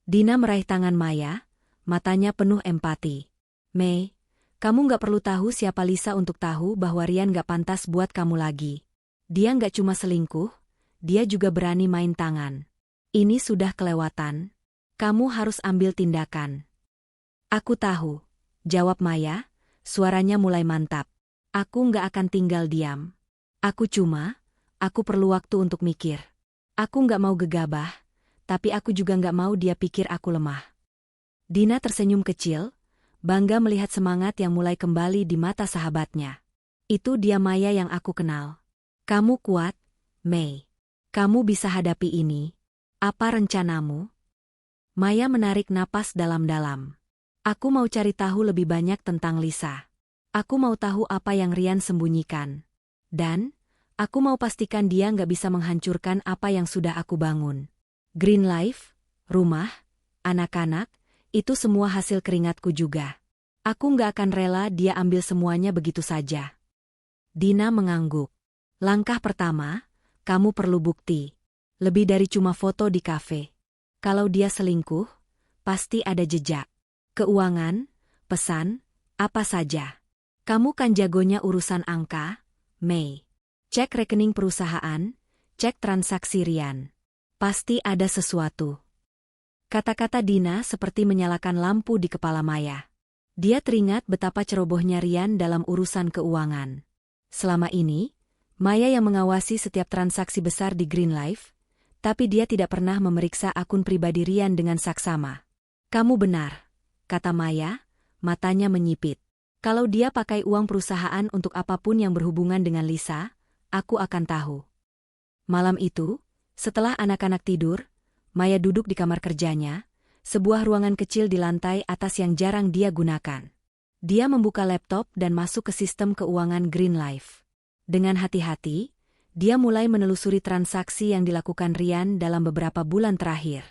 Dina meraih tangan Maya, matanya penuh empati. "Mei, kamu nggak perlu tahu siapa Lisa untuk tahu bahwa Rian nggak pantas buat kamu lagi. Dia nggak cuma selingkuh, dia juga berani main tangan. Ini sudah kelewatan. Kamu harus ambil tindakan." "Aku tahu," jawab Maya, suaranya mulai mantap. "Aku nggak akan tinggal diam. Aku perlu waktu untuk mikir. Aku nggak mau gegabah, tapi aku juga nggak mau dia pikir aku lemah." Dina tersenyum kecil, bangga melihat semangat yang mulai kembali di mata sahabatnya. "Itu dia Maya yang aku kenal. Kamu kuat, Mei. Kamu bisa hadapi ini. Apa rencanamu?" Maya menarik napas dalam-dalam. "Aku mau cari tahu lebih banyak tentang Lisa. Aku mau tahu apa yang Rian sembunyikan. Dan aku mau pastikan dia nggak bisa menghancurkan apa yang sudah aku bangun. Green Life, rumah, anak-anak, itu semua hasil keringatku juga. Aku nggak akan rela dia ambil semuanya begitu saja." Dina mengangguk. "Langkah pertama, kamu perlu bukti. Lebih dari cuma foto di kafe. Kalau dia selingkuh, pasti ada jejak. Keuangan, pesan, apa saja. Kamu kan jagonya urusan angka, Mei. Cek rekening perusahaan, cek transaksi Rian. Pasti ada sesuatu." Kata-kata Dina seperti menyalakan lampu di kepala Maya. Dia teringat betapa cerobohnya Rian dalam urusan keuangan. Selama ini, Maya yang mengawasi setiap transaksi besar di Green Life, tapi dia tidak pernah memeriksa akun pribadi Rian dengan saksama. "Kamu benar," kata Maya, matanya menyipit. "Kalau dia pakai uang perusahaan untuk apapun yang berhubungan dengan Lisa, aku akan tahu." Malam itu, setelah anak-anak tidur, Maya duduk di kamar kerjanya, sebuah ruangan kecil di lantai atas yang jarang dia gunakan. Dia membuka laptop dan masuk ke sistem keuangan Green Life. Dengan hati-hati, dia mulai menelusuri transaksi yang dilakukan Rian dalam beberapa bulan terakhir.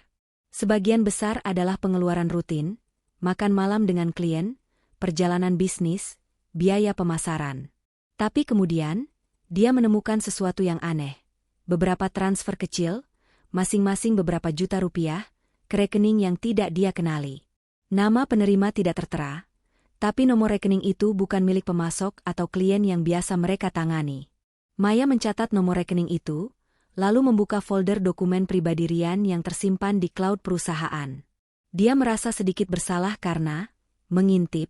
Sebagian besar adalah pengeluaran rutin, makan malam dengan klien, perjalanan bisnis, biaya pemasaran. Tapi kemudian, dia menemukan sesuatu yang aneh. Beberapa transfer kecil, masing-masing beberapa juta rupiah, ke rekening yang tidak dia kenali. Nama penerima tidak tertera, tapi nomor rekening itu bukan milik pemasok atau klien yang biasa mereka tangani. Maya mencatat nomor rekening itu, lalu membuka folder dokumen pribadi Rian yang tersimpan di cloud perusahaan. Dia merasa sedikit bersalah karena mengintip,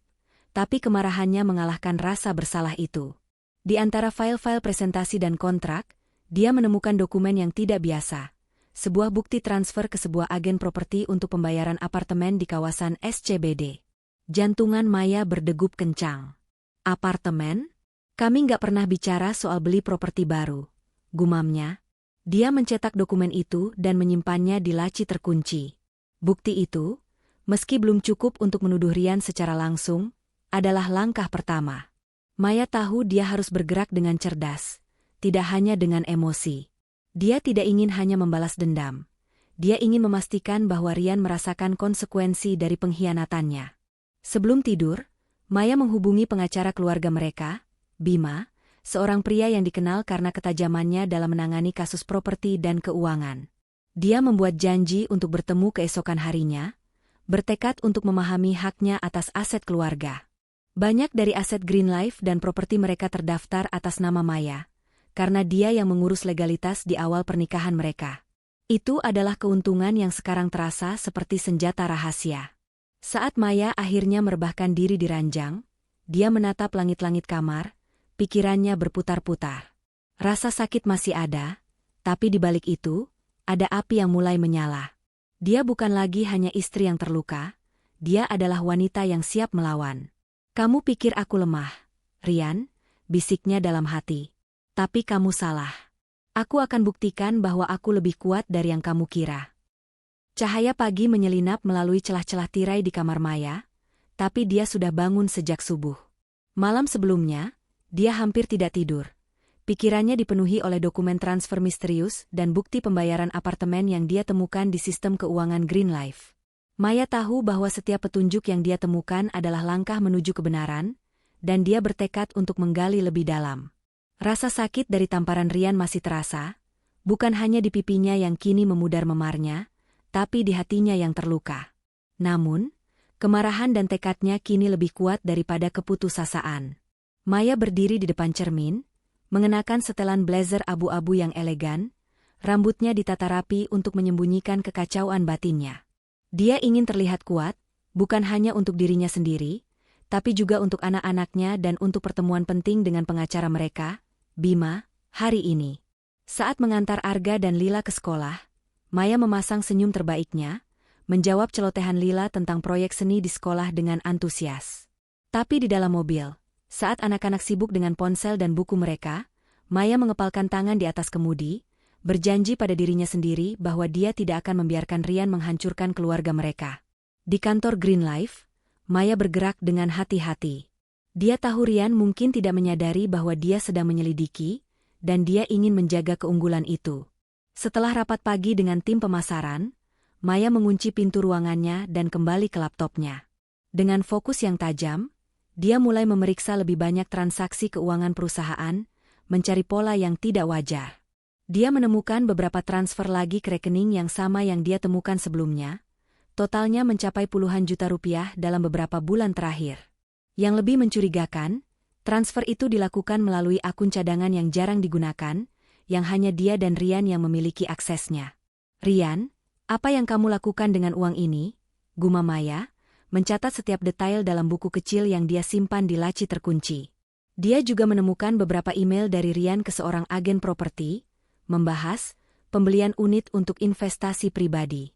tapi kemarahannya mengalahkan rasa bersalah itu. Di antara file-file presentasi dan kontrak, dia menemukan dokumen yang tidak biasa. Sebuah bukti transfer ke sebuah agen properti untuk pembayaran apartemen di kawasan SCBD. Jantungan Maya berdegup kencang. "Apartemen? Kami nggak pernah bicara soal beli properti baru," gumamnya. Dia mencetak dokumen itu dan menyimpannya di laci terkunci. Bukti itu, meski belum cukup untuk menuduh Rian secara langsung, adalah langkah pertama. Maya tahu dia harus bergerak dengan cerdas, tidak hanya dengan emosi. Dia tidak ingin hanya membalas dendam. Dia ingin memastikan bahwa Rian merasakan konsekuensi dari pengkhianatannya. Sebelum tidur, Maya menghubungi pengacara keluarga mereka, Bima, seorang pria yang dikenal karena ketajamannya dalam menangani kasus properti dan keuangan. Dia membuat janji untuk bertemu keesokan harinya, bertekad untuk memahami haknya atas aset keluarga. Banyak dari aset Green Life dan properti mereka terdaftar atas nama Maya, karena dia yang mengurus legalitas di awal pernikahan mereka. Itu adalah keuntungan yang sekarang terasa seperti senjata rahasia. Saat Maya akhirnya merebahkan diri di ranjang, dia menatap langit-langit kamar, pikirannya berputar-putar. Rasa sakit masih ada, tapi di balik itu, ada api yang mulai menyala. Dia bukan lagi hanya istri yang terluka, dia adalah wanita yang siap melawan. Kamu pikir aku lemah, Rian? Bisiknya dalam hati. Tapi kamu salah. Aku akan buktikan bahwa aku lebih kuat dari yang kamu kira. Cahaya pagi menyelinap melalui celah-celah tirai di kamar Maya, tapi dia sudah bangun sejak subuh. Malam sebelumnya, dia hampir tidak tidur. Pikirannya dipenuhi oleh dokumen transfer misterius dan bukti pembayaran apartemen yang dia temukan di sistem keuangan Green Life. Maya tahu bahwa setiap petunjuk yang dia temukan adalah langkah menuju kebenaran, dan dia bertekad untuk menggali lebih dalam. Rasa sakit dari tamparan Rian masih terasa, bukan hanya di pipinya yang kini memudar-memarnya, tapi di hatinya yang terluka. Namun, kemarahan dan tekadnya kini lebih kuat daripada keputusasaan. Maya berdiri di depan cermin, mengenakan setelan blazer abu-abu yang elegan, rambutnya ditata rapi untuk menyembunyikan kekacauan batinnya. Dia ingin terlihat kuat, bukan hanya untuk dirinya sendiri, tapi juga untuk anak-anaknya dan untuk pertemuan penting dengan pengacara mereka, Bima, hari ini. Saat mengantar Arga dan Lila ke sekolah, Maya memasang senyum terbaiknya, menjawab celotehan Lila tentang proyek seni di sekolah dengan antusias. Tapi di dalam mobil, saat anak-anak sibuk dengan ponsel dan buku mereka, Maya mengepalkan tangan di atas kemudi, berjanji pada dirinya sendiri bahwa dia tidak akan membiarkan Rian menghancurkan keluarga mereka. Di kantor Green Life, Maya bergerak dengan hati-hati. Dia tahu Rian mungkin tidak menyadari bahwa dia sedang menyelidiki, dan dia ingin menjaga keunggulan itu. Setelah rapat pagi dengan tim pemasaran, Maya mengunci pintu ruangannya dan kembali ke laptopnya. Dengan fokus yang tajam, dia mulai memeriksa lebih banyak transaksi keuangan perusahaan, mencari pola yang tidak wajar. Dia menemukan beberapa transfer lagi ke rekening yang sama yang dia temukan sebelumnya, totalnya mencapai puluhan juta rupiah dalam beberapa bulan terakhir. Yang lebih mencurigakan, transfer itu dilakukan melalui akun cadangan yang jarang digunakan, yang hanya dia dan Rian yang memiliki aksesnya. Rian, apa yang kamu lakukan dengan uang ini? Gumam Maya, mencatat setiap detail dalam buku kecil yang dia simpan di laci terkunci. Dia juga menemukan beberapa email dari Rian ke seorang agen properti, membahas pembelian unit untuk investasi pribadi.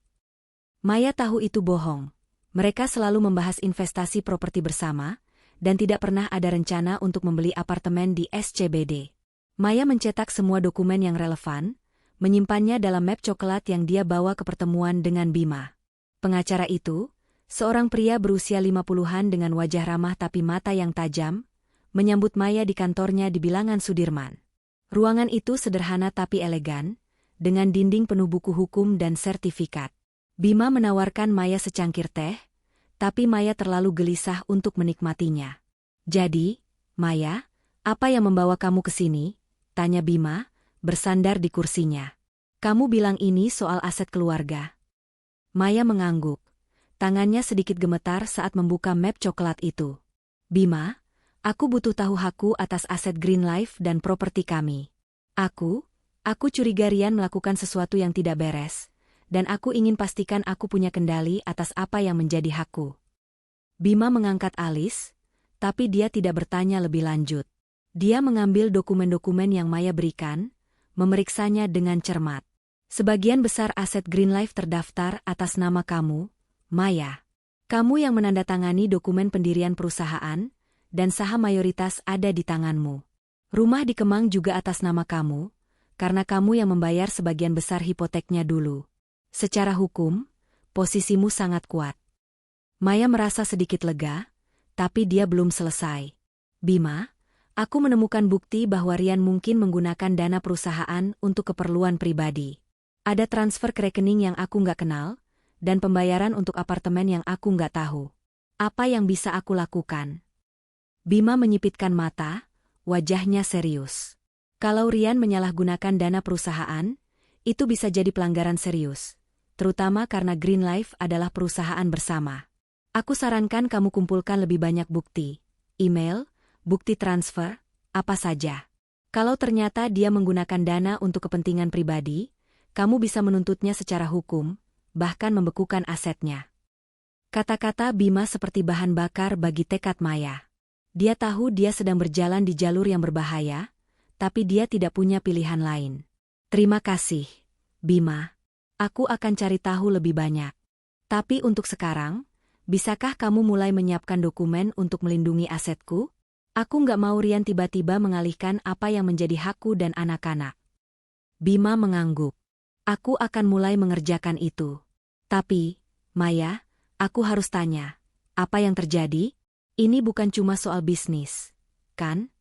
Maya tahu itu bohong. Mereka selalu membahas investasi properti bersama, dan tidak pernah ada rencana untuk membeli apartemen di SCBD. Maya mencetak semua dokumen yang relevan, menyimpannya dalam map coklat yang dia bawa ke pertemuan dengan Bima. Pengacara itu, seorang pria berusia 50-an dengan wajah ramah tapi mata yang tajam, menyambut Maya di kantornya di Bilangan Sudirman. Ruangan itu sederhana tapi elegan, dengan dinding penuh buku hukum dan sertifikat. Bima menawarkan Maya secangkir teh, tapi Maya terlalu gelisah untuk menikmatinya. "Jadi, Maya, apa yang membawa kamu ke sini?" tanya Bima, bersandar di kursinya. "Kamu bilang ini soal aset keluarga." Maya mengangguk. Tangannya sedikit gemetar saat membuka map coklat itu. "Bima, aku butuh tahu haku atas aset Green Life dan properti kami. Aku curiga Rian melakukan sesuatu yang tidak beres, dan aku ingin pastikan aku punya kendali atas apa yang menjadi hakku." Bima mengangkat alis, tapi dia tidak bertanya lebih lanjut. Dia mengambil dokumen-dokumen yang Maya berikan, memeriksanya dengan cermat. "Sebagian besar aset Green Life terdaftar atas nama kamu, Maya. Kamu yang menandatangani dokumen pendirian perusahaan, dan saham mayoritas ada di tanganmu. Rumah di Kemang juga atas nama kamu, karena kamu yang membayar sebagian besar hipoteknya dulu. Secara hukum, posisimu sangat kuat." Maya merasa sedikit lega, tapi dia belum selesai. "Bima, aku menemukan bukti bahwa Rian mungkin menggunakan dana perusahaan untuk keperluan pribadi. Ada transfer ke rekening yang aku nggak kenal, dan pembayaran untuk apartemen yang aku nggak tahu. Apa yang bisa aku lakukan?" Bima menyipitkan mata, wajahnya serius. Kalau Rian menyalahgunakan dana perusahaan, itu bisa jadi pelanggaran serius, terutama karena Green Life adalah perusahaan bersama. Aku sarankan kamu kumpulkan lebih banyak bukti, email, bukti transfer, apa saja. Kalau ternyata dia menggunakan dana untuk kepentingan pribadi, kamu bisa menuntutnya secara hukum, bahkan membekukan asetnya. Kata-kata Bima seperti bahan bakar bagi tekad Maya. Dia tahu dia sedang berjalan di jalur yang berbahaya, tapi dia tidak punya pilihan lain. "Terima kasih, Bima. Aku akan cari tahu lebih banyak. Tapi untuk sekarang, bisakah kamu mulai menyiapkan dokumen untuk melindungi asetku? Aku nggak mau Rian tiba-tiba mengalihkan apa yang menjadi hakku dan anak-anak. Bima mengangguk. Aku akan mulai mengerjakan itu. Tapi, Maya, aku harus tanya, apa yang terjadi? Ini bukan cuma soal bisnis, kan?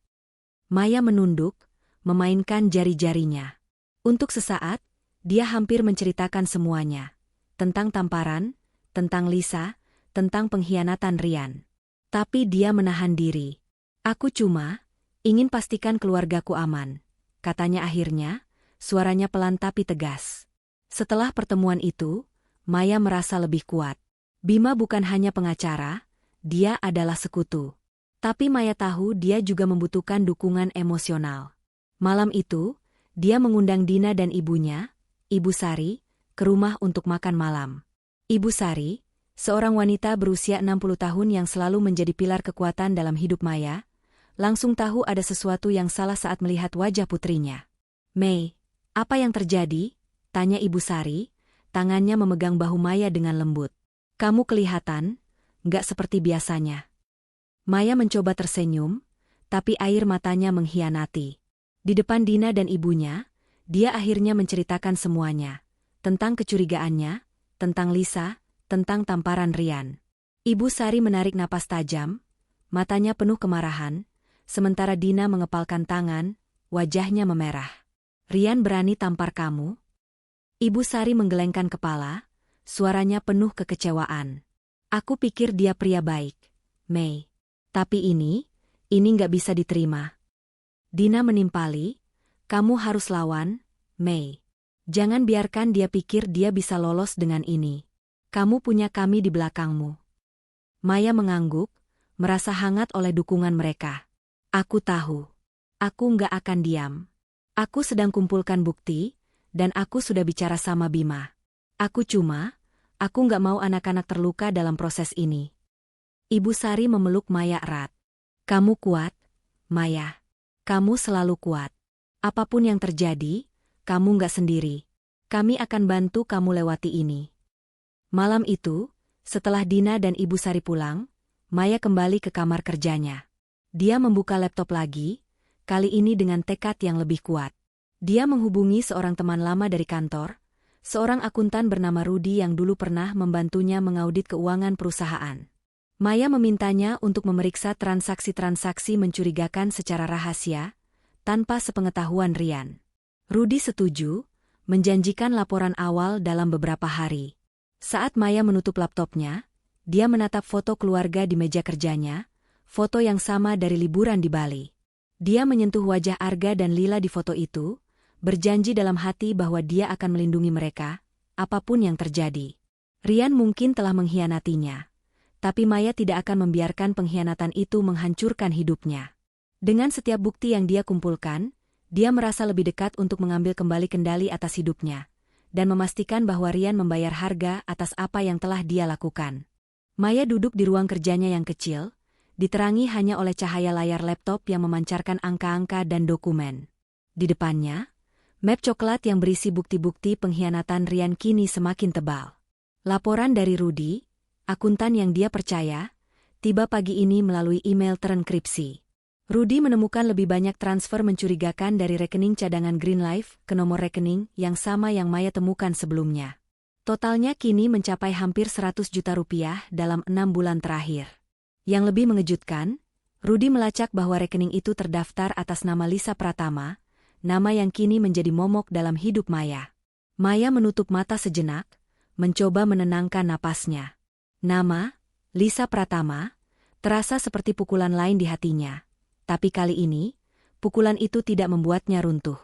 Maya menunduk, memainkan jari-jarinya. Untuk sesaat, dia hampir menceritakan semuanya. Tentang tamparan, tentang Lisa, tentang pengkhianatan Rian. Tapi dia menahan diri. Aku cuma ingin pastikan keluargaku aman, katanya akhirnya, suaranya pelan tapi tegas. Setelah pertemuan itu, Maya merasa lebih kuat. Bima bukan hanya pengacara, dia adalah sekutu. Tapi Maya tahu dia juga membutuhkan dukungan emosional. Malam itu, dia mengundang Dina dan ibunya, Ibu Sari, ke rumah untuk makan malam. Ibu Sari, seorang wanita berusia 60 tahun yang selalu menjadi pilar kekuatan dalam hidup Maya, langsung tahu ada sesuatu yang salah saat melihat wajah putrinya. "Mei, apa yang terjadi?" tanya Ibu Sari, tangannya memegang bahu Maya dengan lembut. "Kamu kelihatan nggak seperti biasanya." Maya mencoba tersenyum, tapi air matanya mengkhianati. Di depan Dina dan ibunya, dia akhirnya menceritakan semuanya. Tentang kecurigaannya, tentang Lisa, tentang tamparan Rian. Ibu Sari menarik napas tajam, matanya penuh kemarahan, sementara Dina mengepalkan tangan, wajahnya memerah. "Rian berani tampar kamu?" Ibu Sari menggelengkan kepala, suaranya penuh kekecewaan. "Aku pikir dia pria baik, Mei. Tapi ini nggak bisa diterima." Dina menimpali, "Kamu harus lawan, Mei. Jangan biarkan dia pikir dia bisa lolos dengan ini. Kamu punya kami di belakangmu." Maya mengangguk, merasa hangat oleh dukungan mereka. "Aku tahu. Aku nggak akan diam. Aku sedang kumpulkan bukti, dan aku sudah bicara sama Bima. Aku nggak mau anak-anak terluka dalam proses ini." Ibu Sari memeluk Maya erat. "Kamu kuat, Maya. Kamu selalu kuat. Apapun yang terjadi, kamu nggak sendiri. Kami akan bantu kamu lewati ini." Malam itu, setelah Dina dan Ibu Sari pulang, Maya kembali ke kamar kerjanya. Dia membuka laptop lagi, kali ini dengan tekad yang lebih kuat. Dia menghubungi seorang teman lama dari kantor, seorang akuntan bernama Rudy yang dulu pernah membantunya mengaudit keuangan perusahaan. Maya memintanya untuk memeriksa transaksi-transaksi mencurigakan secara rahasia, tanpa sepengetahuan Rian. Rudy setuju, menjanjikan laporan awal dalam beberapa hari. Saat Maya menutup laptopnya, dia menatap foto keluarga di meja kerjanya, foto yang sama dari liburan di Bali. Dia menyentuh wajah Arga dan Lila di foto itu, berjanji dalam hati bahwa dia akan melindungi mereka, apapun yang terjadi. Rian mungkin telah mengkhianatinya, tapi Maya tidak akan membiarkan pengkhianatan itu menghancurkan hidupnya. Dengan setiap bukti yang dia kumpulkan, dia merasa lebih dekat untuk mengambil kembali kendali atas hidupnya, dan memastikan bahwa Rian membayar harga atas apa yang telah dia lakukan. Maya duduk di ruang kerjanya yang kecil, diterangi hanya oleh cahaya layar laptop yang memancarkan angka-angka dan dokumen. Di depannya, map coklat yang berisi bukti-bukti pengkhianatan Rian kini semakin tebal. Laporan dari Rudy, akuntan yang dia percaya, tiba pagi ini melalui email terenkripsi. Rudy menemukan lebih banyak transfer mencurigakan dari rekening cadangan Green Life ke nomor rekening yang sama yang Maya temukan sebelumnya. Totalnya kini mencapai hampir 100 juta rupiah dalam 6 bulan terakhir. Yang lebih mengejutkan, Rudy melacak bahwa rekening itu terdaftar atas nama Lisa Pratama, nama yang kini menjadi momok dalam hidup Maya. Maya menutup mata sejenak, mencoba menenangkan napasnya. Nama, Lisa Pratama, terasa seperti pukulan lain di hatinya. Tapi kali ini, pukulan itu tidak membuatnya runtuh.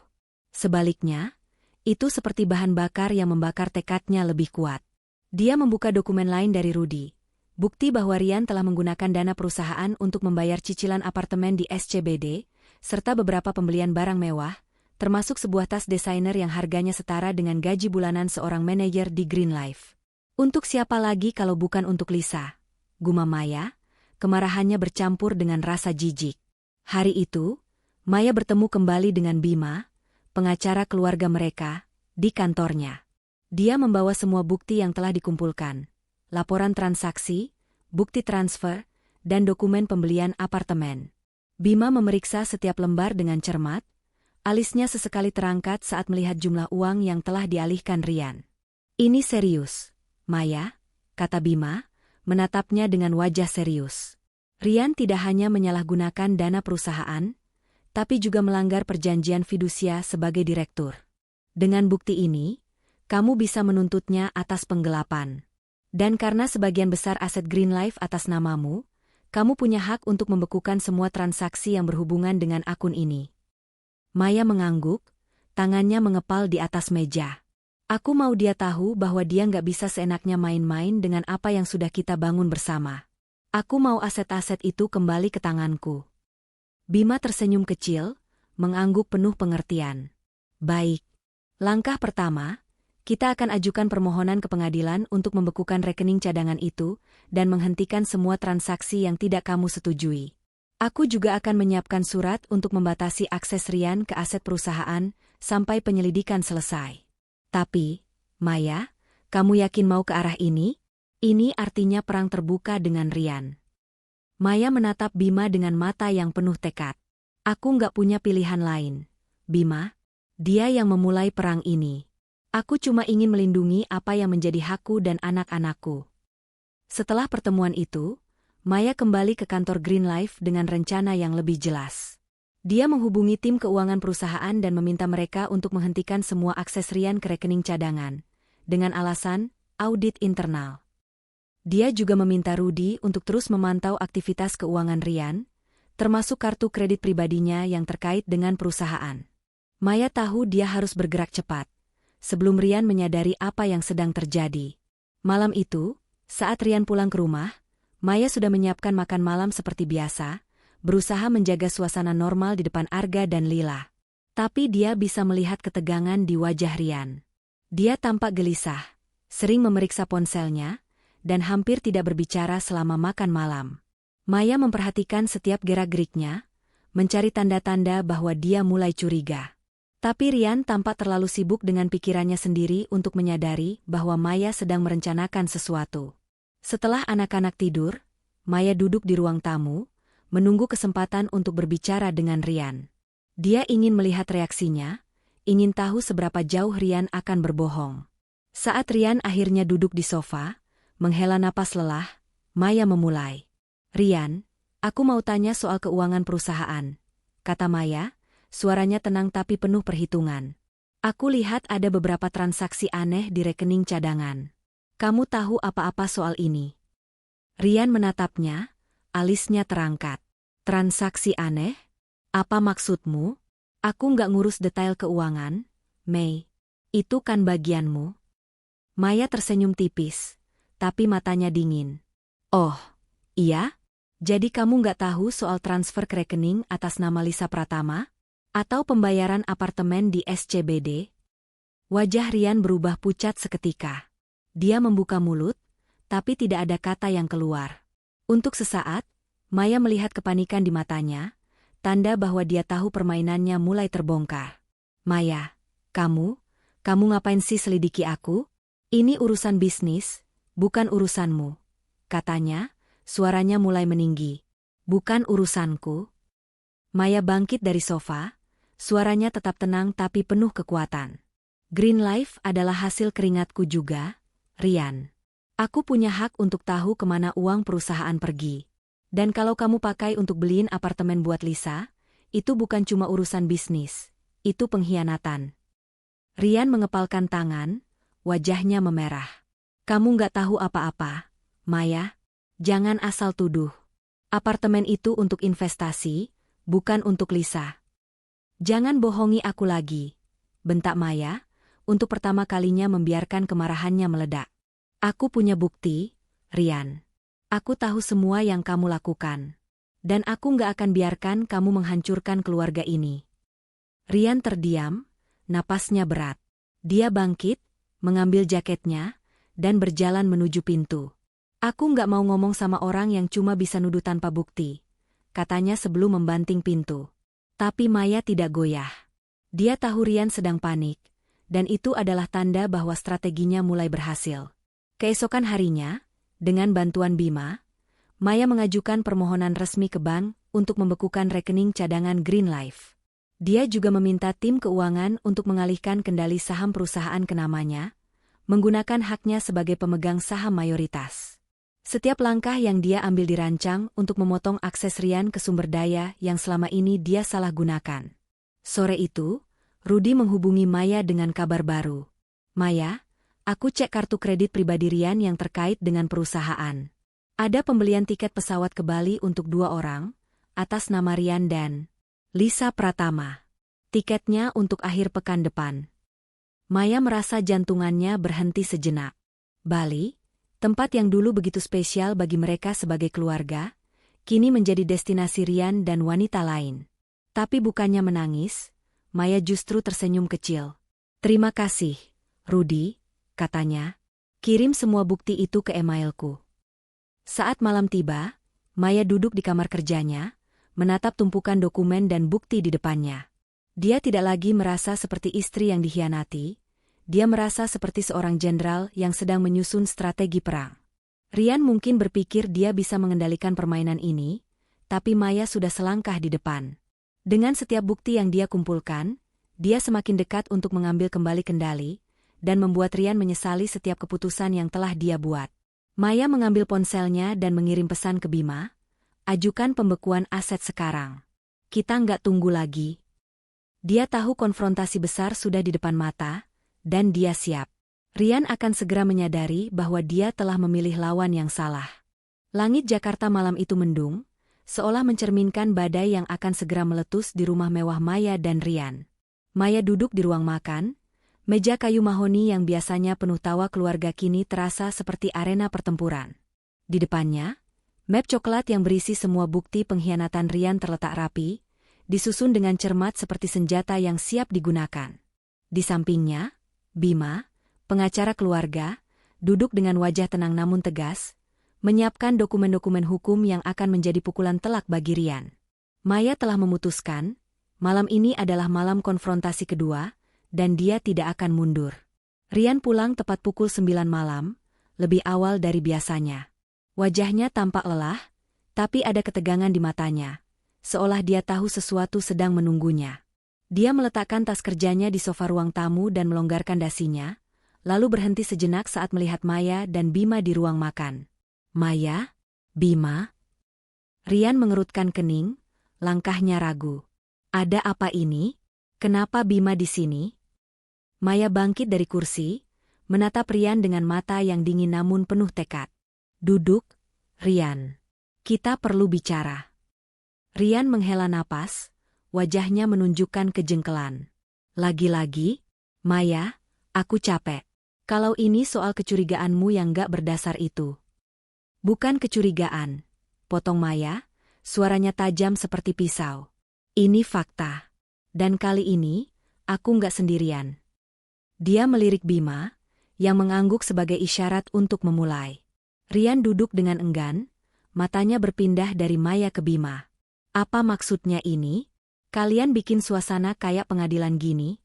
Sebaliknya, itu seperti bahan bakar yang membakar tekadnya lebih kuat. Dia membuka dokumen lain dari Rudy. Bukti bahwa Rian telah menggunakan dana perusahaan untuk membayar cicilan apartemen di SCBD, serta beberapa pembelian barang mewah, termasuk sebuah tas desainer yang harganya setara dengan gaji bulanan seorang manajer di Green Life. Untuk siapa lagi kalau bukan untuk Lisa? Gumam Maya, kemarahannya bercampur dengan rasa jijik. Hari itu, Maya bertemu kembali dengan Bima, pengacara keluarga mereka, di kantornya. Dia membawa semua bukti yang telah dikumpulkan. Laporan transaksi, bukti transfer, dan dokumen pembelian apartemen. Bima memeriksa setiap lembar dengan cermat. Alisnya sesekali terangkat saat melihat jumlah uang yang telah dialihkan Rian. Ini serius, Maya, kata Bima, menatapnya dengan wajah serius. Rian tidak hanya menyalahgunakan dana perusahaan, tapi juga melanggar perjanjian fidusia sebagai direktur. Dengan bukti ini, kamu bisa menuntutnya atas penggelapan. Dan karena sebagian besar aset Green Life atas namamu, kamu punya hak untuk membekukan semua transaksi yang berhubungan dengan akun ini. Maya mengangguk, tangannya mengepal di atas meja. Aku mau dia tahu bahwa dia nggak bisa seenaknya main-main dengan apa yang sudah kita bangun bersama. Aku mau aset-aset itu kembali ke tanganku. Bima tersenyum kecil, mengangguk penuh pengertian. Baik. Langkah pertama, kita akan ajukan permohonan ke pengadilan untuk membekukan rekening cadangan itu dan menghentikan semua transaksi yang tidak kamu setujui. Aku juga akan menyiapkan surat untuk membatasi akses Rian ke aset perusahaan sampai penyelidikan selesai. Tapi, Maya, kamu yakin mau ke arah ini? Ini artinya perang terbuka dengan Rian. Maya menatap Bima dengan mata yang penuh tekad. Aku nggak punya pilihan lain. Bima, dia yang memulai perang ini. Aku cuma ingin melindungi apa yang menjadi hakku dan anak-anakku. Setelah pertemuan itu, Maya kembali ke kantor Green Life dengan rencana yang lebih jelas. Dia menghubungi tim keuangan perusahaan dan meminta mereka untuk menghentikan semua akses Rian ke rekening cadangan, dengan alasan audit internal. Dia juga meminta Rudy untuk terus memantau aktivitas keuangan Rian, termasuk kartu kredit pribadinya yang terkait dengan perusahaan. Maya tahu dia harus bergerak cepat, sebelum Rian menyadari apa yang sedang terjadi. Malam itu, saat Rian pulang ke rumah, Maya sudah menyiapkan makan malam seperti biasa, berusaha menjaga suasana normal di depan Arga dan Lila. Tapi dia bisa melihat ketegangan di wajah Rian. Dia tampak gelisah, sering memeriksa ponselnya, dan hampir tidak berbicara selama makan malam. Maya memperhatikan setiap gerak-geriknya, mencari tanda-tanda bahwa dia mulai curiga. Tapi Rian tampak terlalu sibuk dengan pikirannya sendiri untuk menyadari bahwa Maya sedang merencanakan sesuatu. Setelah anak-anak tidur, Maya duduk di ruang tamu, menunggu kesempatan untuk berbicara dengan Rian. Dia ingin melihat reaksinya, ingin tahu seberapa jauh Rian akan berbohong. Saat Rian akhirnya duduk di sofa, menghela napas lelah, Maya memulai. Rian, aku mau tanya soal keuangan perusahaan, kata Maya. Suaranya tenang tapi penuh perhitungan. Aku lihat ada beberapa transaksi aneh di rekening cadangan. Kamu tahu apa-apa soal ini? Rian menatapnya, alisnya terangkat. Transaksi aneh? Apa maksudmu? Aku nggak ngurus detail keuangan, Mei. Itu kan bagianmu. Maya tersenyum tipis, tapi matanya dingin. Oh, iya? Jadi kamu nggak tahu soal transfer ke rekening atas nama Lisa Pratama? Atau pembayaran apartemen di SCBD? Wajah Rian berubah pucat seketika. Dia membuka mulut, tapi tidak ada kata yang keluar. Untuk sesaat, Maya melihat kepanikan di matanya, tanda bahwa dia tahu permainannya mulai terbongkar. Maya, kamu ngapain sih selidiki aku? Ini urusan bisnis, bukan urusanmu. Katanya, suaranya mulai meninggi. Bukan urusanku. Maya bangkit dari sofa. Suaranya tetap tenang tapi penuh kekuatan. Green Life adalah hasil keringatku juga, Rian. Aku punya hak untuk tahu kemana uang perusahaan pergi. Dan kalau kamu pakai untuk beliin apartemen buat Lisa, itu bukan cuma urusan bisnis, itu pengkhianatan. Rian mengepalkan tangan, wajahnya memerah. Kamu nggak tahu apa-apa, Maya. Jangan asal tuduh. Apartemen itu untuk investasi, bukan untuk Lisa. Jangan bohongi aku lagi, bentak Maya, untuk pertama kalinya membiarkan kemarahannya meledak. Aku punya bukti, Rian. Aku tahu semua yang kamu lakukan. Dan aku nggak akan biarkan kamu menghancurkan keluarga ini. Rian terdiam, napasnya berat. Dia bangkit, mengambil jaketnya, dan berjalan menuju pintu. Aku nggak mau ngomong sama orang yang cuma bisa nuduh tanpa bukti, katanya sebelum membanting pintu. Tapi Maya tidak goyah. Dia tahu Rian sedang panik, dan itu adalah tanda bahwa strateginya mulai berhasil. Keesokan harinya, dengan bantuan Bima, Maya mengajukan permohonan resmi ke bank untuk membekukan rekening cadangan Green Life. Dia juga meminta tim keuangan untuk mengalihkan kendali saham perusahaan ke namanya, menggunakan haknya sebagai pemegang saham mayoritas. Setiap langkah yang dia ambil dirancang untuk memotong akses Rian ke sumber daya yang selama ini dia salah gunakan. Sore itu, Rudy menghubungi Maya dengan kabar baru. "Maya, aku cek kartu kredit pribadi Rian yang terkait dengan perusahaan. Ada pembelian tiket pesawat ke Bali untuk 2 orang, atas nama Rian dan Lisa Pratama. Tiketnya untuk akhir pekan depan." Maya merasa jantungannya berhenti sejenak. Bali, tempat yang dulu begitu spesial bagi mereka sebagai keluarga, kini menjadi destinasi Rian dan wanita lain. Tapi bukannya menangis, Maya justru tersenyum kecil. "Terima kasih, Rudy," katanya. "Kirim semua bukti itu ke emailku." Saat malam tiba, Maya duduk di kamar kerjanya, menatap tumpukan dokumen dan bukti di depannya. Dia tidak lagi merasa seperti istri yang dikhianati, dia merasa seperti seorang jenderal yang sedang menyusun strategi perang. Rian mungkin berpikir dia bisa mengendalikan permainan ini, tapi Maya sudah selangkah di depan. Dengan setiap bukti yang dia kumpulkan, dia semakin dekat untuk mengambil kembali kendali, dan membuat Rian menyesali setiap keputusan yang telah dia buat. Maya mengambil ponselnya dan mengirim pesan ke Bima, "Ajukan pembekuan aset sekarang. Kita nggak tunggu lagi." Dia tahu konfrontasi besar sudah di depan mata, dan dia siap. Rian akan segera menyadari bahwa dia telah memilih lawan yang salah. Langit Jakarta malam itu mendung, seolah mencerminkan badai yang akan segera meletus di rumah mewah Maya dan Rian. Maya duduk di ruang makan, meja kayu mahoni yang biasanya penuh tawa keluarga kini terasa seperti arena pertempuran. Di depannya, map coklat yang berisi semua bukti pengkhianatan Rian terletak rapi, disusun dengan cermat seperti senjata yang siap digunakan. Di sampingnya, Bima, pengacara keluarga, duduk dengan wajah tenang namun tegas, menyiapkan dokumen-dokumen hukum yang akan menjadi pukulan telak bagi Rian. Maya telah memutuskan, malam ini adalah malam konfrontasi kedua, dan dia tidak akan mundur. Rian pulang tepat pukul 9 malam, lebih awal dari biasanya. Wajahnya tampak lelah, tapi ada ketegangan di matanya, seolah dia tahu sesuatu sedang menunggunya. Dia meletakkan tas kerjanya di sofa ruang tamu dan melonggarkan dasinya, lalu berhenti sejenak saat melihat Maya dan Bima di ruang makan. "Maya? Bima?" Rian mengerutkan kening, langkahnya ragu. "Ada apa ini? Kenapa Bima di sini?" Maya bangkit dari kursi, menatap Rian dengan mata yang dingin namun penuh tekad. "Duduk, Rian. Kita perlu bicara." Rian menghela napas, wajahnya menunjukkan kejengkelan. "Lagi-lagi, Maya, aku capek. Kalau ini soal kecurigaanmu yang gak berdasar itu." "Bukan kecurigaan," potong Maya, suaranya tajam seperti pisau. "Ini fakta. Dan kali ini, aku nggak sendirian." Dia melirik Bima, yang mengangguk sebagai isyarat untuk memulai. Rian duduk dengan enggan, matanya berpindah dari Maya ke Bima. "Apa maksudnya ini? Kalian bikin suasana kayak pengadilan gini?"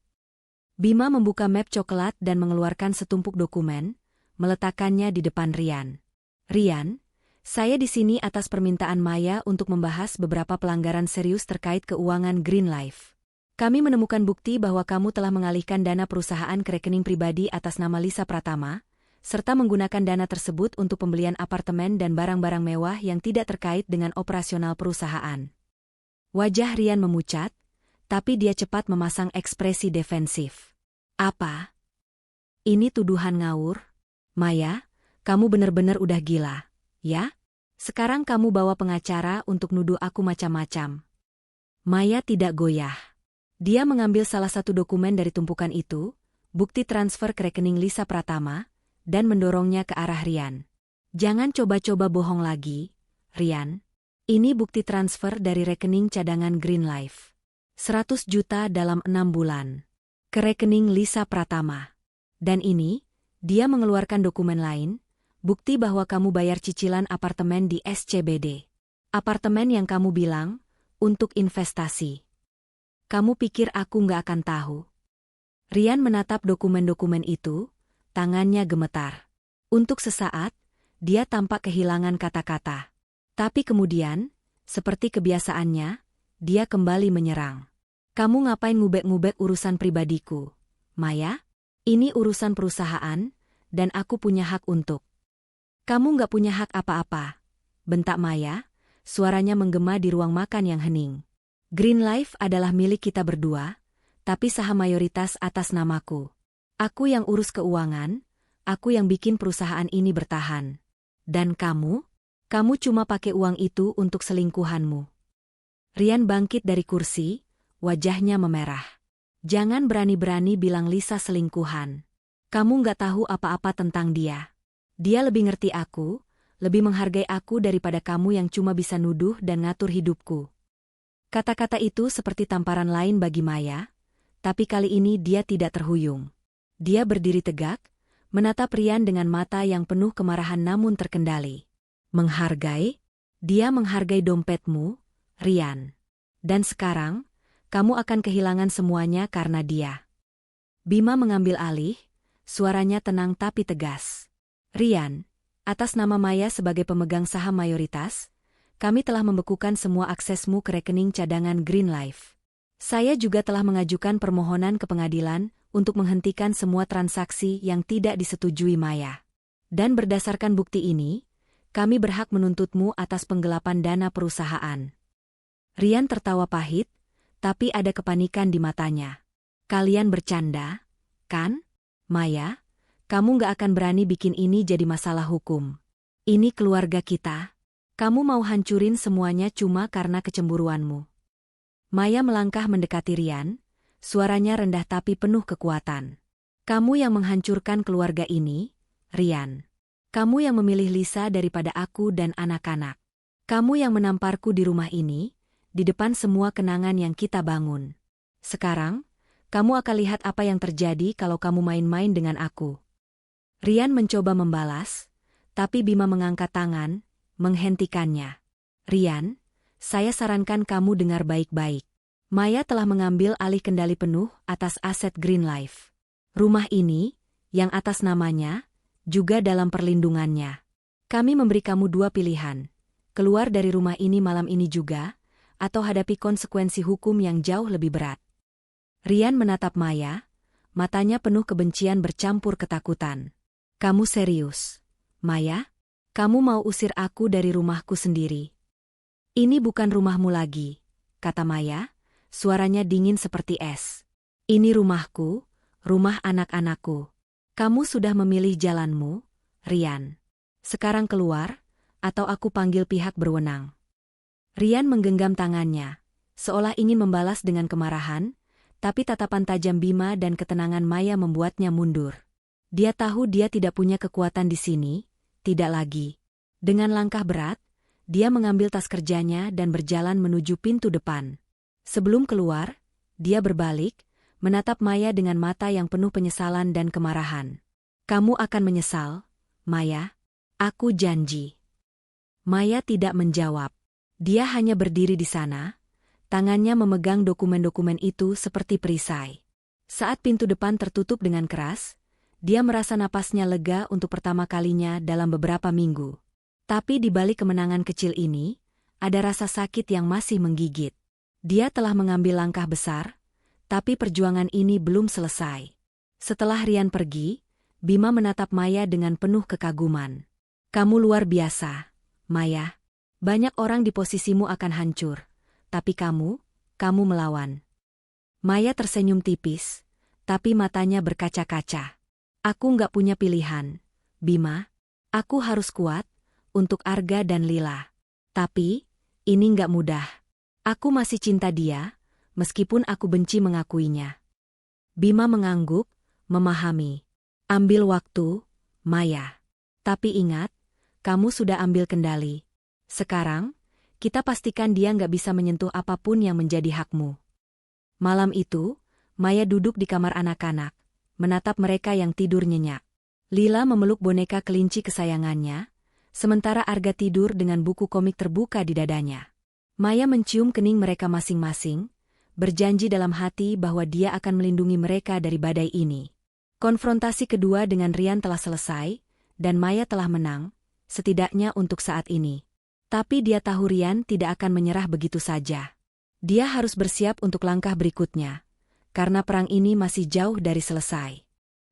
Bima membuka map coklat dan mengeluarkan setumpuk dokumen, meletakkannya di depan Rian. "Rian, saya di sini atas permintaan Maya untuk membahas beberapa pelanggaran serius terkait keuangan Green Life. Kami menemukan bukti bahwa kamu telah mengalihkan dana perusahaan ke rekening pribadi atas nama Lisa Pratama, serta menggunakan dana tersebut untuk pembelian apartemen dan barang-barang mewah yang tidak terkait dengan operasional perusahaan." Wajah Rian memucat, tapi dia cepat memasang ekspresi defensif. "Apa? Ini tuduhan ngawur? Maya, kamu benar-benar udah gila, ya? Sekarang kamu bawa pengacara untuk nuduh aku macam-macam." Maya tidak goyah. Dia mengambil salah satu dokumen dari tumpukan itu, bukti transfer ke rekening Lisa Pratama, dan mendorongnya ke arah Rian. "Jangan coba-coba bohong lagi, Rian. Ini bukti transfer dari rekening cadangan Green Life. 100 juta dalam 6 bulan. Ke rekening Lisa Pratama. Dan ini," dia mengeluarkan dokumen lain, "bukti bahwa kamu bayar cicilan apartemen di SCBD. Apartemen yang kamu bilang, untuk investasi. Kamu pikir aku nggak akan tahu?" Rian menatap dokumen-dokumen itu, tangannya gemetar. Untuk sesaat, dia tampak kehilangan kata-kata. Tapi kemudian, seperti kebiasaannya, dia kembali menyerang. Kamu ngapain ngubek-ngubek urusan pribadiku, Maya? Ini urusan perusahaan, dan aku punya hak untuk. Kamu nggak punya hak apa-apa, bentak Maya, suaranya menggema di ruang makan yang hening. Green Life adalah milik kita berdua, tapi saham mayoritas atas namaku. Aku yang urus keuangan, aku yang bikin perusahaan ini bertahan. Dan kamu? Kamu cuma pakai uang itu untuk selingkuhanmu. Rian bangkit dari kursi, wajahnya memerah. Jangan berani-berani bilang Lisa selingkuhan. Kamu nggak tahu apa-apa tentang dia. Dia lebih ngerti aku, lebih menghargai aku daripada kamu yang cuma bisa nuduh dan ngatur hidupku. Kata-kata itu seperti tamparan lain bagi Maya, tapi kali ini dia tidak terhuyung. Dia berdiri tegak, menatap Rian dengan mata yang penuh kemarahan namun terkendali. Menghargai? Dia menghargai dompetmu, Rian. Dan sekarang, kamu akan kehilangan semuanya karena dia. Bima mengambil alih, suaranya tenang tapi tegas. Rian, atas nama Maya sebagai pemegang saham mayoritas, kami telah membekukan semua aksesmu ke rekening cadangan Green Life. Saya juga telah mengajukan permohonan ke pengadilan untuk menghentikan semua transaksi yang tidak disetujui Maya. Dan berdasarkan bukti ini, kami berhak menuntutmu atas penggelapan dana perusahaan. Rian tertawa pahit, tapi ada kepanikan di matanya. Kalian bercanda, kan? Maya, kamu nggak akan berani bikin ini jadi masalah hukum. Ini keluarga kita. Kamu mau hancurin semuanya cuma karena kecemburuanmu. Maya melangkah mendekati Rian, suaranya rendah tapi penuh kekuatan. Kamu yang menghancurkan keluarga ini, Rian. Kamu yang memilih Lisa daripada aku dan anak-anak. Kamu yang menamparku di rumah ini, di depan semua kenangan yang kita bangun. Sekarang, kamu akan lihat apa yang terjadi kalau kamu main-main dengan aku. Rian mencoba membalas, tapi Bima mengangkat tangan, menghentikannya. Rian, saya sarankan kamu dengar baik-baik. Maya telah mengambil alih kendali penuh atas aset Green Life. Rumah ini, yang atas namanya, juga dalam perlindungannya. Kami memberi kamu dua pilihan. Keluar dari rumah ini malam ini juga, atau hadapi konsekuensi hukum yang jauh lebih berat. Rian menatap Maya, matanya penuh kebencian bercampur ketakutan. Kamu serius, Maya? Kamu mau usir aku dari rumahku sendiri? Ini bukan rumahmu lagi, kata Maya, suaranya dingin seperti es. Ini rumahku, rumah anak-anakku. Kamu sudah memilih jalanmu, Rian. Sekarang keluar, atau aku panggil pihak berwenang. Rian menggenggam tangannya, seolah ingin membalas dengan kemarahan, tapi tatapan tajam Bima dan ketenangan Maya membuatnya mundur. Dia tahu dia tidak punya kekuatan di sini, tidak lagi. Dengan langkah berat, dia mengambil tas kerjanya dan berjalan menuju pintu depan. Sebelum keluar, dia berbalik, menatap Maya dengan mata yang penuh penyesalan dan kemarahan. Kamu akan menyesal, Maya. Aku janji. Maya tidak menjawab. Dia hanya berdiri di sana, tangannya memegang dokumen-dokumen itu seperti perisai. Saat pintu depan tertutup dengan keras, dia merasa napasnya lega untuk pertama kalinya dalam beberapa minggu. Tapi di balik kemenangan kecil ini, ada rasa sakit yang masih menggigit. Dia telah mengambil langkah besar, tapi perjuangan ini belum selesai. Setelah Rian pergi, Bima menatap Maya dengan penuh kekaguman. Kamu luar biasa, Maya. Banyak orang di posisimu akan hancur, tapi kamu melawan. Maya tersenyum tipis, tapi matanya berkaca-kaca. Aku nggak punya pilihan, Bima. Aku harus kuat, untuk Arga dan Lila. Tapi, ini nggak mudah. Aku masih cinta dia, meskipun aku benci mengakuinya. Bima mengangguk, memahami. Ambil waktu, Maya. Tapi ingat, kamu sudah ambil kendali. Sekarang, kita pastikan dia nggak bisa menyentuh apapun yang menjadi hakmu. Malam itu, Maya duduk di kamar anak-anak, menatap mereka yang tidur nyenyak. Lila memeluk boneka kelinci kesayangannya, sementara Arga tidur dengan buku komik terbuka di dadanya. Maya mencium kening mereka masing-masing, berjanji dalam hati bahwa dia akan melindungi mereka dari badai ini. Konfrontasi kedua dengan Rian telah selesai, dan Maya telah menang, setidaknya untuk saat ini. Tapi dia tahu Rian tidak akan menyerah begitu saja. Dia harus bersiap untuk langkah berikutnya, karena perang ini masih jauh dari selesai.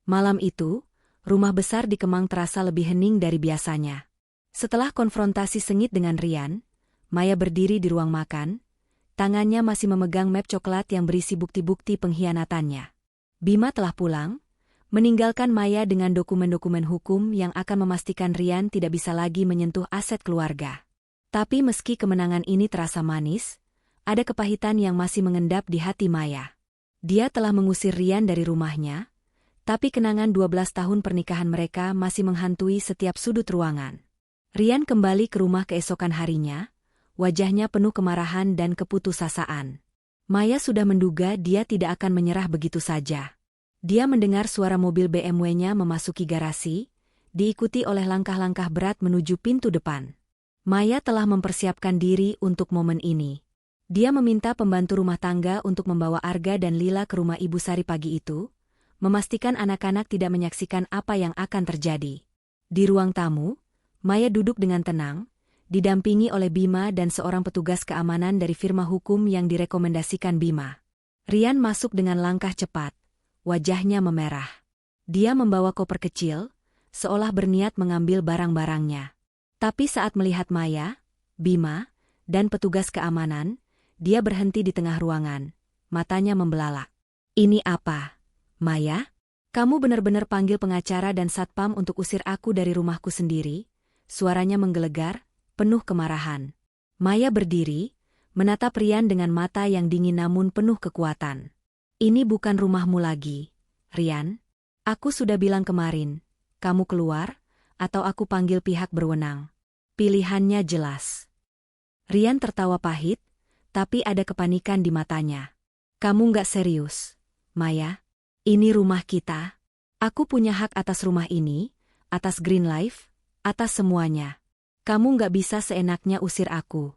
Malam itu, rumah besar di Kemang terasa lebih hening dari biasanya. Setelah konfrontasi sengit dengan Rian, Maya berdiri di ruang makan, tangannya masih memegang map coklat yang berisi bukti-bukti pengkhianatannya. Bima telah pulang, meninggalkan Maya dengan dokumen-dokumen hukum yang akan memastikan Rian tidak bisa lagi menyentuh aset keluarga. Tapi meski kemenangan ini terasa manis, ada kepahitan yang masih mengendap di hati Maya. Dia telah mengusir Rian dari rumahnya, tapi kenangan 12 tahun pernikahan mereka masih menghantui setiap sudut ruangan. Rian kembali ke rumah keesokan harinya, wajahnya penuh kemarahan dan keputusasaan. Maya sudah menduga dia tidak akan menyerah begitu saja. Dia mendengar suara mobil BMW-nya memasuki garasi, diikuti oleh langkah-langkah berat menuju pintu depan. Maya telah mempersiapkan diri untuk momen ini. Dia meminta pembantu rumah tangga untuk membawa Arga dan Lila ke rumah Ibu Sari pagi itu, memastikan anak-anak tidak menyaksikan apa yang akan terjadi. Di ruang tamu, Maya duduk dengan tenang, didampingi oleh Bima dan seorang petugas keamanan dari firma hukum yang direkomendasikan Bima. Rian masuk dengan langkah cepat, wajahnya memerah. Dia membawa koper kecil, seolah berniat mengambil barang-barangnya. Tapi saat melihat Maya, Bima, dan petugas keamanan, dia berhenti di tengah ruangan, matanya membelalak. Ini apa? Maya, kamu benar-benar panggil pengacara dan satpam untuk usir aku dari rumahku sendiri? Suaranya menggelegar, penuh kemarahan. Maya berdiri, menatap Rian dengan mata yang dingin namun penuh kekuatan. Ini bukan rumahmu lagi, Rian. Aku sudah bilang kemarin, kamu keluar, atau aku panggil pihak berwenang. Pilihannya jelas. Rian tertawa pahit, tapi ada kepanikan di matanya. Kamu nggak serius, Maya? Ini rumah kita. Aku punya hak atas rumah ini, atas Green Life, atas semuanya. Kamu nggak bisa seenaknya usir aku.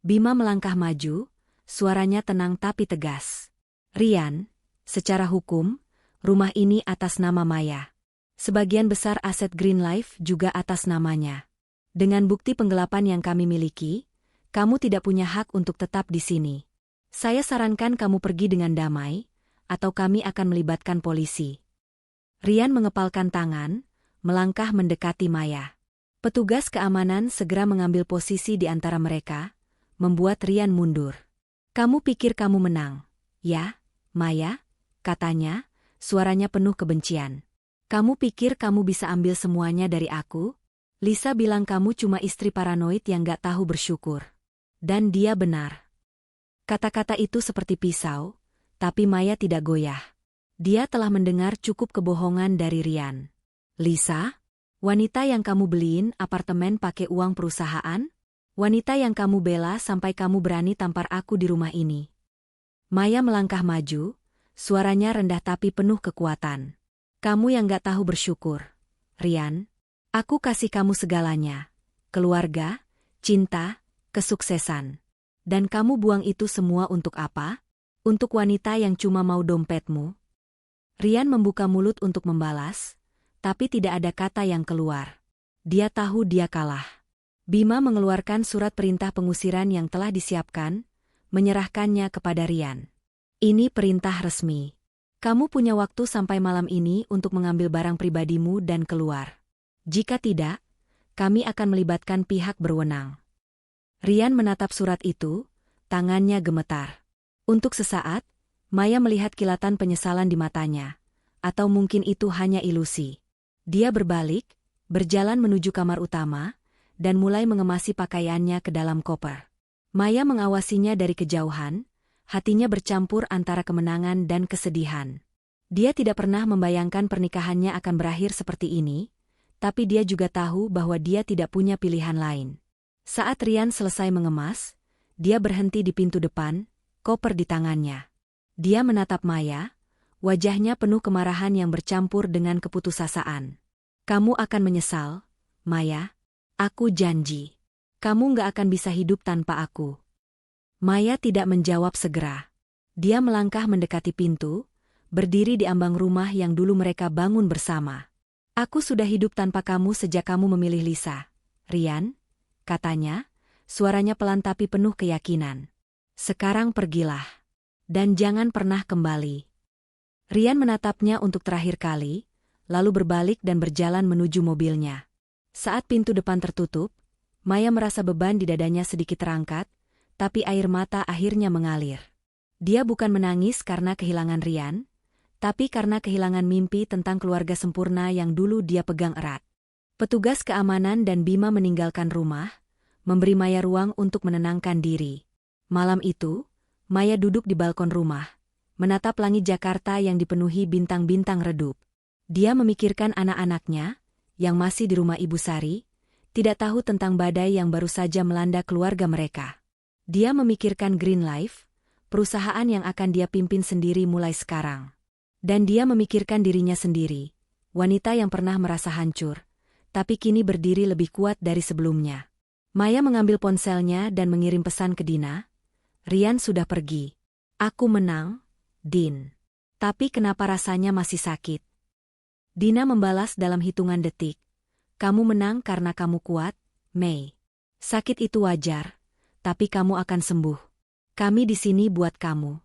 Bima melangkah maju, suaranya tenang tapi tegas. Rian, secara hukum, rumah ini atas nama Maya. Sebagian besar aset Green Life juga atas namanya. Dengan bukti penggelapan yang kami miliki, kamu tidak punya hak untuk tetap di sini. Saya sarankan kamu pergi dengan damai, atau kami akan melibatkan polisi. Rian mengepalkan tangan, melangkah mendekati Maya. Petugas keamanan segera mengambil posisi di antara mereka, membuat Rian mundur. Kamu pikir kamu menang, ya, Maya? Katanya, suaranya penuh kebencian. Kamu pikir kamu bisa ambil semuanya dari aku? Lisa bilang kamu cuma istri paranoid yang gak tahu bersyukur. Dan dia benar. Kata-kata itu seperti pisau, tapi Maya tidak goyah. Dia telah mendengar cukup kebohongan dari Rian. Lisa? Wanita yang kamu beliin apartemen pakai uang perusahaan? Wanita yang kamu bela sampai kamu berani tampar aku di rumah ini. Maya melangkah maju, suaranya rendah tapi penuh kekuatan. Kamu yang gak tahu bersyukur, Rian. Aku kasih kamu segalanya. Keluarga, cinta, kesuksesan. Dan kamu buang itu semua untuk apa? Untuk wanita yang cuma mau dompetmu? Rian membuka mulut untuk membalas, tapi tidak ada kata yang keluar. Dia tahu dia kalah. Bima mengeluarkan surat perintah pengusiran yang telah disiapkan, menyerahkannya kepada Rian. Ini perintah resmi. Kamu punya waktu sampai malam ini untuk mengambil barang pribadimu dan keluar. Jika tidak, kami akan melibatkan pihak berwenang. Rian menatap surat itu, tangannya gemetar. Untuk sesaat, Maya melihat kilatan penyesalan di matanya. Atau mungkin itu hanya ilusi. Dia berbalik, berjalan menuju kamar utama, dan mulai mengemasi pakaiannya ke dalam koper. Maya mengawasinya dari kejauhan, hatinya bercampur antara kemenangan dan kesedihan. Dia tidak pernah membayangkan pernikahannya akan berakhir seperti ini, tapi dia juga tahu bahwa dia tidak punya pilihan lain. Saat Rian selesai mengemas, dia berhenti di pintu depan, koper di tangannya. Dia menatap Maya, wajahnya penuh kemarahan yang bercampur dengan keputusasaan. Kamu akan menyesal, Maya. Aku janji. Kamu nggak akan bisa hidup tanpa aku. Maya tidak menjawab segera. Dia melangkah mendekati pintu, berdiri di ambang rumah yang dulu mereka bangun bersama. Aku sudah hidup tanpa kamu sejak kamu memilih Lisa, Ryan, katanya, suaranya pelan tapi penuh keyakinan. Sekarang pergilah. Dan jangan pernah kembali. Ryan menatapnya untuk terakhir kali, lalu berbalik dan berjalan menuju mobilnya. Saat pintu depan tertutup, Maya merasa beban di dadanya sedikit terangkat, tapi air mata akhirnya mengalir. Dia bukan menangis karena kehilangan Ryan, tapi karena kehilangan mimpi tentang keluarga sempurna yang dulu dia pegang erat. Petugas keamanan dan Bima meninggalkan rumah, memberi Maya ruang untuk menenangkan diri. Malam itu, Maya duduk di balkon rumah, menatap langit Jakarta yang dipenuhi bintang-bintang redup. Dia memikirkan anak-anaknya, yang masih di rumah Ibu Sari, tidak tahu tentang badai yang baru saja melanda keluarga mereka. Dia memikirkan Green Life, perusahaan yang akan dia pimpin sendiri mulai sekarang. Dan dia memikirkan dirinya sendiri, wanita yang pernah merasa hancur, tapi kini berdiri lebih kuat dari sebelumnya. Maya mengambil ponselnya dan mengirim pesan ke Dina. Ryan sudah pergi. Aku menang, Din. Tapi kenapa rasanya masih sakit? Dina membalas dalam hitungan detik. Kamu menang karena kamu kuat, Mei. Sakit itu wajar, tapi kamu akan sembuh. Kami di sini buat kamu.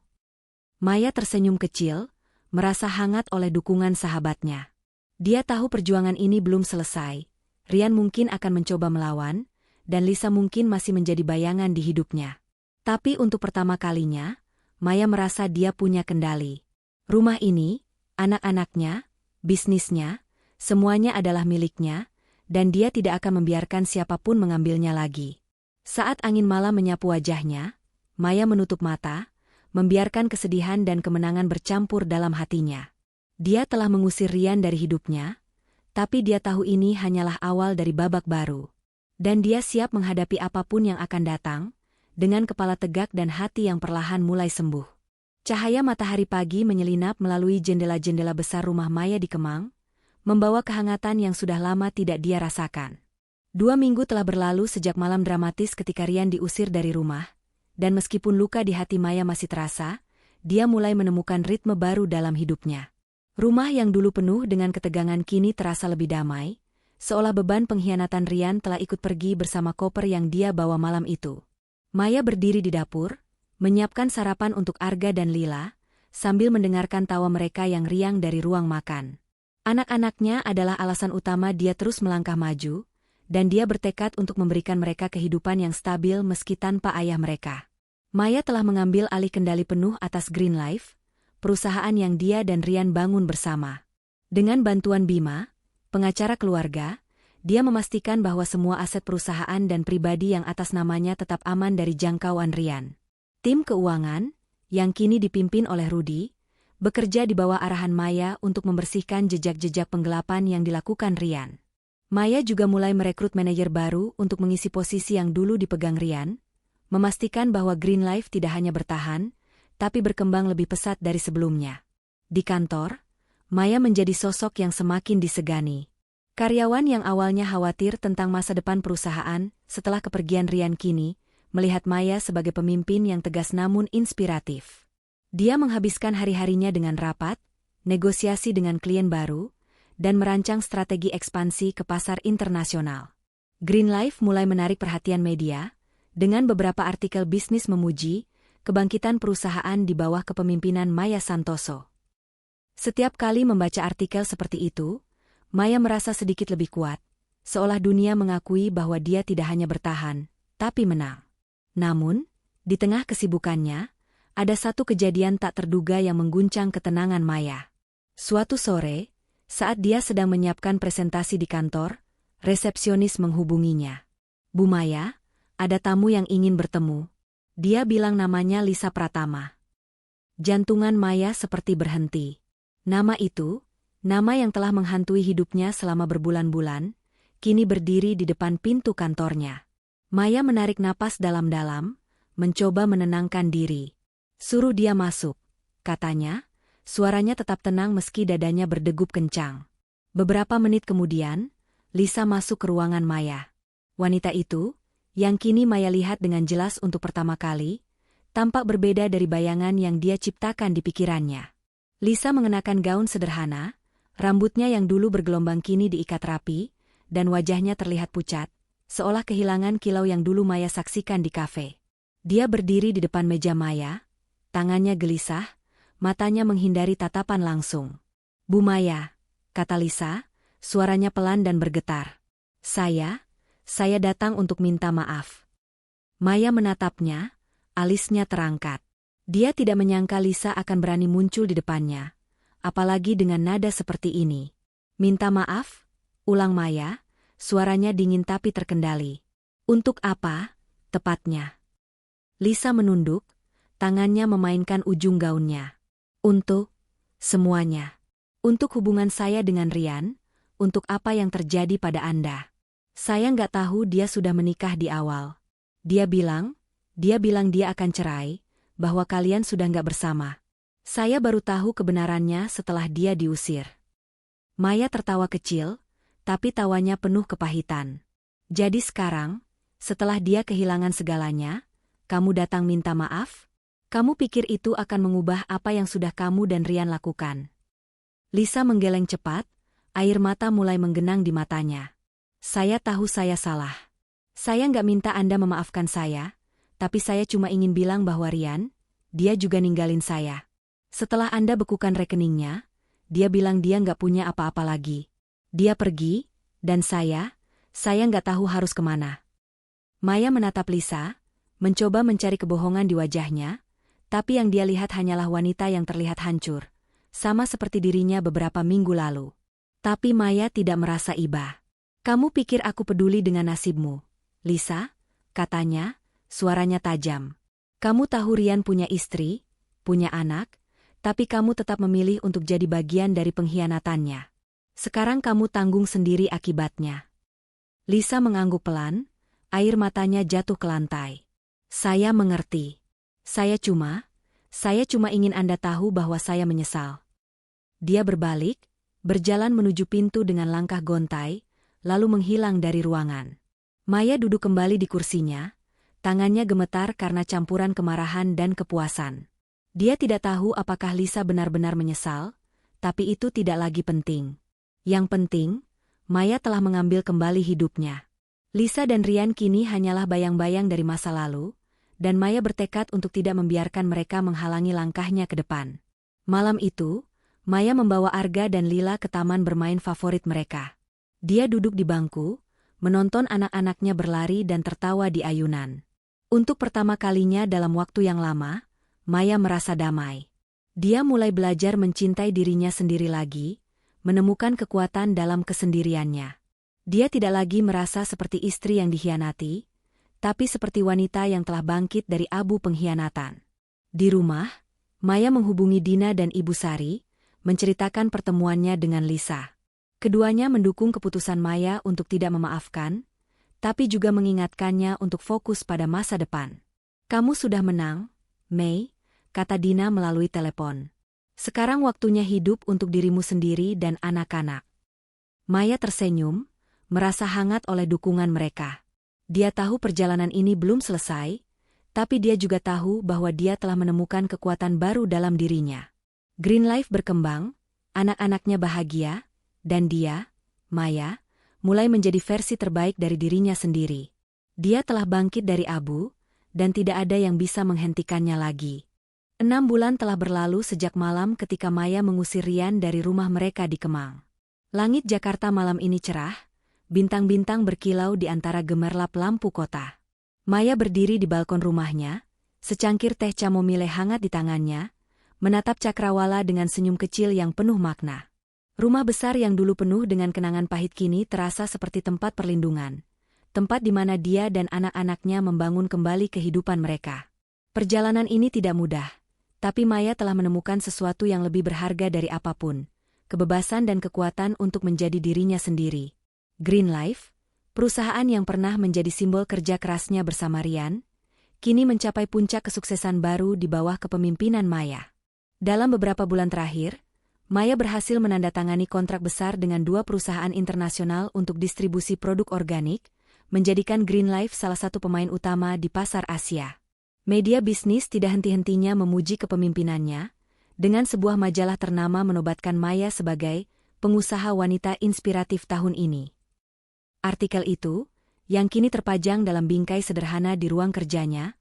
Maya tersenyum kecil, merasa hangat oleh dukungan sahabatnya. Dia tahu perjuangan ini belum selesai. Ryan mungkin akan mencoba melawan, dan Lisa mungkin masih menjadi bayangan di hidupnya. Tapi untuk pertama kalinya, Maya merasa dia punya kendali. Rumah ini, anak-anaknya, bisnisnya, semuanya adalah miliknya, dan dia tidak akan membiarkan siapapun mengambilnya lagi. Saat angin malam menyapu wajahnya, Maya menutup mata, membiarkan kesedihan dan kemenangan bercampur dalam hatinya. Dia telah mengusir Ryan dari hidupnya, tapi dia tahu ini hanyalah awal dari babak baru. Dan dia siap menghadapi apapun yang akan datang, dengan kepala tegak dan hati yang perlahan mulai sembuh. Cahaya matahari pagi menyelinap melalui jendela-jendela besar rumah Maya di Kemang, membawa kehangatan yang sudah lama tidak dia rasakan. 2 minggu telah berlalu sejak malam dramatis ketika Ryan diusir dari rumah, dan meskipun luka di hati Maya masih terasa, dia mulai menemukan ritme baru dalam hidupnya. Rumah yang dulu penuh dengan ketegangan kini terasa lebih damai, seolah beban pengkhianatan Ryan telah ikut pergi bersama koper yang dia bawa malam itu. Maya berdiri di dapur, menyiapkan sarapan untuk Arga dan Lila, sambil mendengarkan tawa mereka yang riang dari ruang makan. Anak-anaknya adalah alasan utama dia terus melangkah maju, dan dia bertekad untuk memberikan mereka kehidupan yang stabil meski tanpa ayah mereka. Maya telah mengambil alih kendali penuh atas Green Life, perusahaan yang dia dan Ryan bangun bersama. Dengan bantuan Bima, pengacara keluarga, dia memastikan bahwa semua aset perusahaan dan pribadi yang atas namanya tetap aman dari jangkauan Ryan. Tim keuangan, yang kini dipimpin oleh Rudy, bekerja di bawah arahan Maya untuk membersihkan jejak-jejak penggelapan yang dilakukan Ryan. Maya juga mulai merekrut manajer baru untuk mengisi posisi yang dulu dipegang Ryan, memastikan bahwa Green Life tidak hanya bertahan, tapi berkembang lebih pesat dari sebelumnya. Di kantor, Maya menjadi sosok yang semakin disegani. Karyawan yang awalnya khawatir tentang masa depan perusahaan setelah kepergian Ryan kini, melihat Maya sebagai pemimpin yang tegas namun inspiratif. Dia menghabiskan hari-harinya dengan rapat, negosiasi dengan klien baru, dan merancang strategi ekspansi ke pasar internasional. Green Life mulai menarik perhatian media, dengan beberapa artikel bisnis memuji kebangkitan perusahaan di bawah kepemimpinan Maya Santoso. Setiap kali membaca artikel seperti itu, Maya merasa sedikit lebih kuat, seolah dunia mengakui bahwa dia tidak hanya bertahan, tapi menang. Namun, di tengah kesibukannya, ada satu kejadian tak terduga yang mengguncang ketenangan Maya. Suatu sore, saat dia sedang menyiapkan presentasi di kantor, resepsionis menghubunginya. Bu Maya, ada tamu yang ingin bertemu. Dia bilang namanya Lisa Pratama. Jantungan Maya seperti berhenti. Nama itu, nama yang telah menghantui hidupnya selama berbulan-bulan, kini berdiri di depan pintu kantornya. Maya menarik napas dalam-dalam, mencoba menenangkan diri. Suruh dia masuk, katanya. Suaranya tetap tenang meski dadanya berdegup kencang. Beberapa menit kemudian, Lisa masuk ke ruangan Maya. Wanita itu, yang kini Maya lihat dengan jelas untuk pertama kali, tampak berbeda dari bayangan yang dia ciptakan di pikirannya. Lisa mengenakan gaun sederhana, rambutnya yang dulu bergelombang kini diikat rapi, dan wajahnya terlihat pucat, seolah kehilangan kilau yang dulu Maya saksikan di kafe. Dia berdiri di depan meja Maya, tangannya gelisah, matanya menghindari tatapan langsung. "Bu Maya," kata Lisa, suaranya pelan dan bergetar. Saya datang untuk minta maaf." Maya menatapnya, alisnya terangkat. Dia tidak menyangka Lisa akan berani muncul di depannya, apalagi dengan nada seperti ini. "Minta maaf?" ulang Maya, suaranya dingin tapi terkendali. "Untuk apa, tepatnya?" Lisa menunduk, tangannya memainkan ujung gaunnya. "Untuk semuanya. Untuk hubungan saya dengan Rian, untuk apa yang terjadi pada Anda. Saya nggak tahu dia sudah menikah di awal. Dia bilang dia akan cerai, bahwa kalian sudah nggak bersama. Saya baru tahu kebenarannya setelah dia diusir." Maya tertawa kecil, tapi tawanya penuh kepahitan. "Jadi sekarang, setelah dia kehilangan segalanya, kamu datang minta maaf? Kamu pikir itu akan mengubah apa yang sudah kamu dan Rian lakukan?" Lisa menggeleng cepat, air mata mulai menggenang di matanya. "Saya tahu saya salah. Saya nggak minta Anda memaafkan saya, tapi saya cuma ingin bilang bahwa Rian, dia juga ninggalin saya. Setelah Anda bekukan rekeningnya, dia bilang dia nggak punya apa-apa lagi. Dia pergi, dan saya nggak tahu harus kemana." Maya menatap Lisa, mencoba mencari kebohongan di wajahnya, tapi yang dia lihat hanyalah wanita yang terlihat hancur, sama seperti dirinya beberapa minggu lalu. Tapi Maya tidak merasa iba. "Kamu pikir aku peduli dengan nasibmu, Lisa?" katanya, suaranya tajam. "Kamu tahu Rian punya istri, punya anak, tapi kamu tetap memilih untuk jadi bagian dari pengkhianatannya. Sekarang kamu tanggung sendiri akibatnya." Lisa mengangguk pelan, air matanya jatuh ke lantai. "Saya mengerti. Saya cuma ingin Anda tahu bahwa saya menyesal." Dia berbalik, berjalan menuju pintu dengan langkah gontai, lalu menghilang dari ruangan. Maya duduk kembali di kursinya, tangannya gemetar karena campuran kemarahan dan kepuasan. Dia tidak tahu apakah Lisa benar-benar menyesal, tapi itu tidak lagi penting. Yang penting, Maya telah mengambil kembali hidupnya. Lisa dan Rian kini hanyalah bayang-bayang dari masa lalu, dan Maya bertekad untuk tidak membiarkan mereka menghalangi langkahnya ke depan. Malam itu, Maya membawa Arga dan Lila ke taman bermain favorit mereka. Dia duduk di bangku, menonton anak-anaknya berlari dan tertawa di ayunan. Untuk pertama kalinya dalam waktu yang lama, Maya merasa damai. Dia mulai belajar mencintai dirinya sendiri lagi, menemukan kekuatan dalam kesendiriannya. Dia tidak lagi merasa seperti istri yang dikhianati, tapi seperti wanita yang telah bangkit dari abu pengkhianatan. Di rumah, Maya menghubungi Dina dan Ibu Sari, menceritakan pertemuannya dengan Lisa. Keduanya mendukung keputusan Maya untuk tidak memaafkan, tapi juga mengingatkannya untuk fokus pada masa depan. "Kamu sudah menang, Mei," kata Dina melalui telepon. "Sekarang waktunya hidup untuk dirimu sendiri dan anak-anak." Maya tersenyum, merasa hangat oleh dukungan mereka. Dia tahu perjalanan ini belum selesai, tapi dia juga tahu bahwa dia telah menemukan kekuatan baru dalam dirinya. Green Life berkembang, anak-anaknya bahagia, dan dia, Maya, mulai menjadi versi terbaik dari dirinya sendiri. Dia telah bangkit dari abu, dan tidak ada yang bisa menghentikannya lagi. 6 bulan telah berlalu sejak malam ketika Maya mengusir Rian dari rumah mereka di Kemang. Langit Jakarta malam ini cerah, bintang-bintang berkilau di antara gemerlap lampu kota. Maya berdiri di balkon rumahnya, secangkir teh chamomile hangat di tangannya, menatap cakrawala dengan senyum kecil yang penuh makna. Rumah besar yang dulu penuh dengan kenangan pahit kini terasa seperti tempat perlindungan, tempat di mana dia dan anak-anaknya membangun kembali kehidupan mereka. Perjalanan ini tidak mudah, tapi Maya telah menemukan sesuatu yang lebih berharga dari apapun, kebebasan dan kekuatan untuk menjadi dirinya sendiri. Green Life, perusahaan yang pernah menjadi simbol kerja kerasnya bersama Rian, kini mencapai puncak kesuksesan baru di bawah kepemimpinan Maya. Dalam beberapa bulan terakhir, Maya berhasil menandatangani kontrak besar dengan 2 perusahaan internasional untuk distribusi produk organik, menjadikan Green Life salah satu pemain utama di pasar Asia. Media bisnis tidak henti-hentinya memuji kepemimpinannya, dengan sebuah majalah ternama menobatkan Maya sebagai pengusaha wanita inspiratif tahun ini. Artikel itu, yang kini terpajang dalam bingkai sederhana di ruang kerjanya,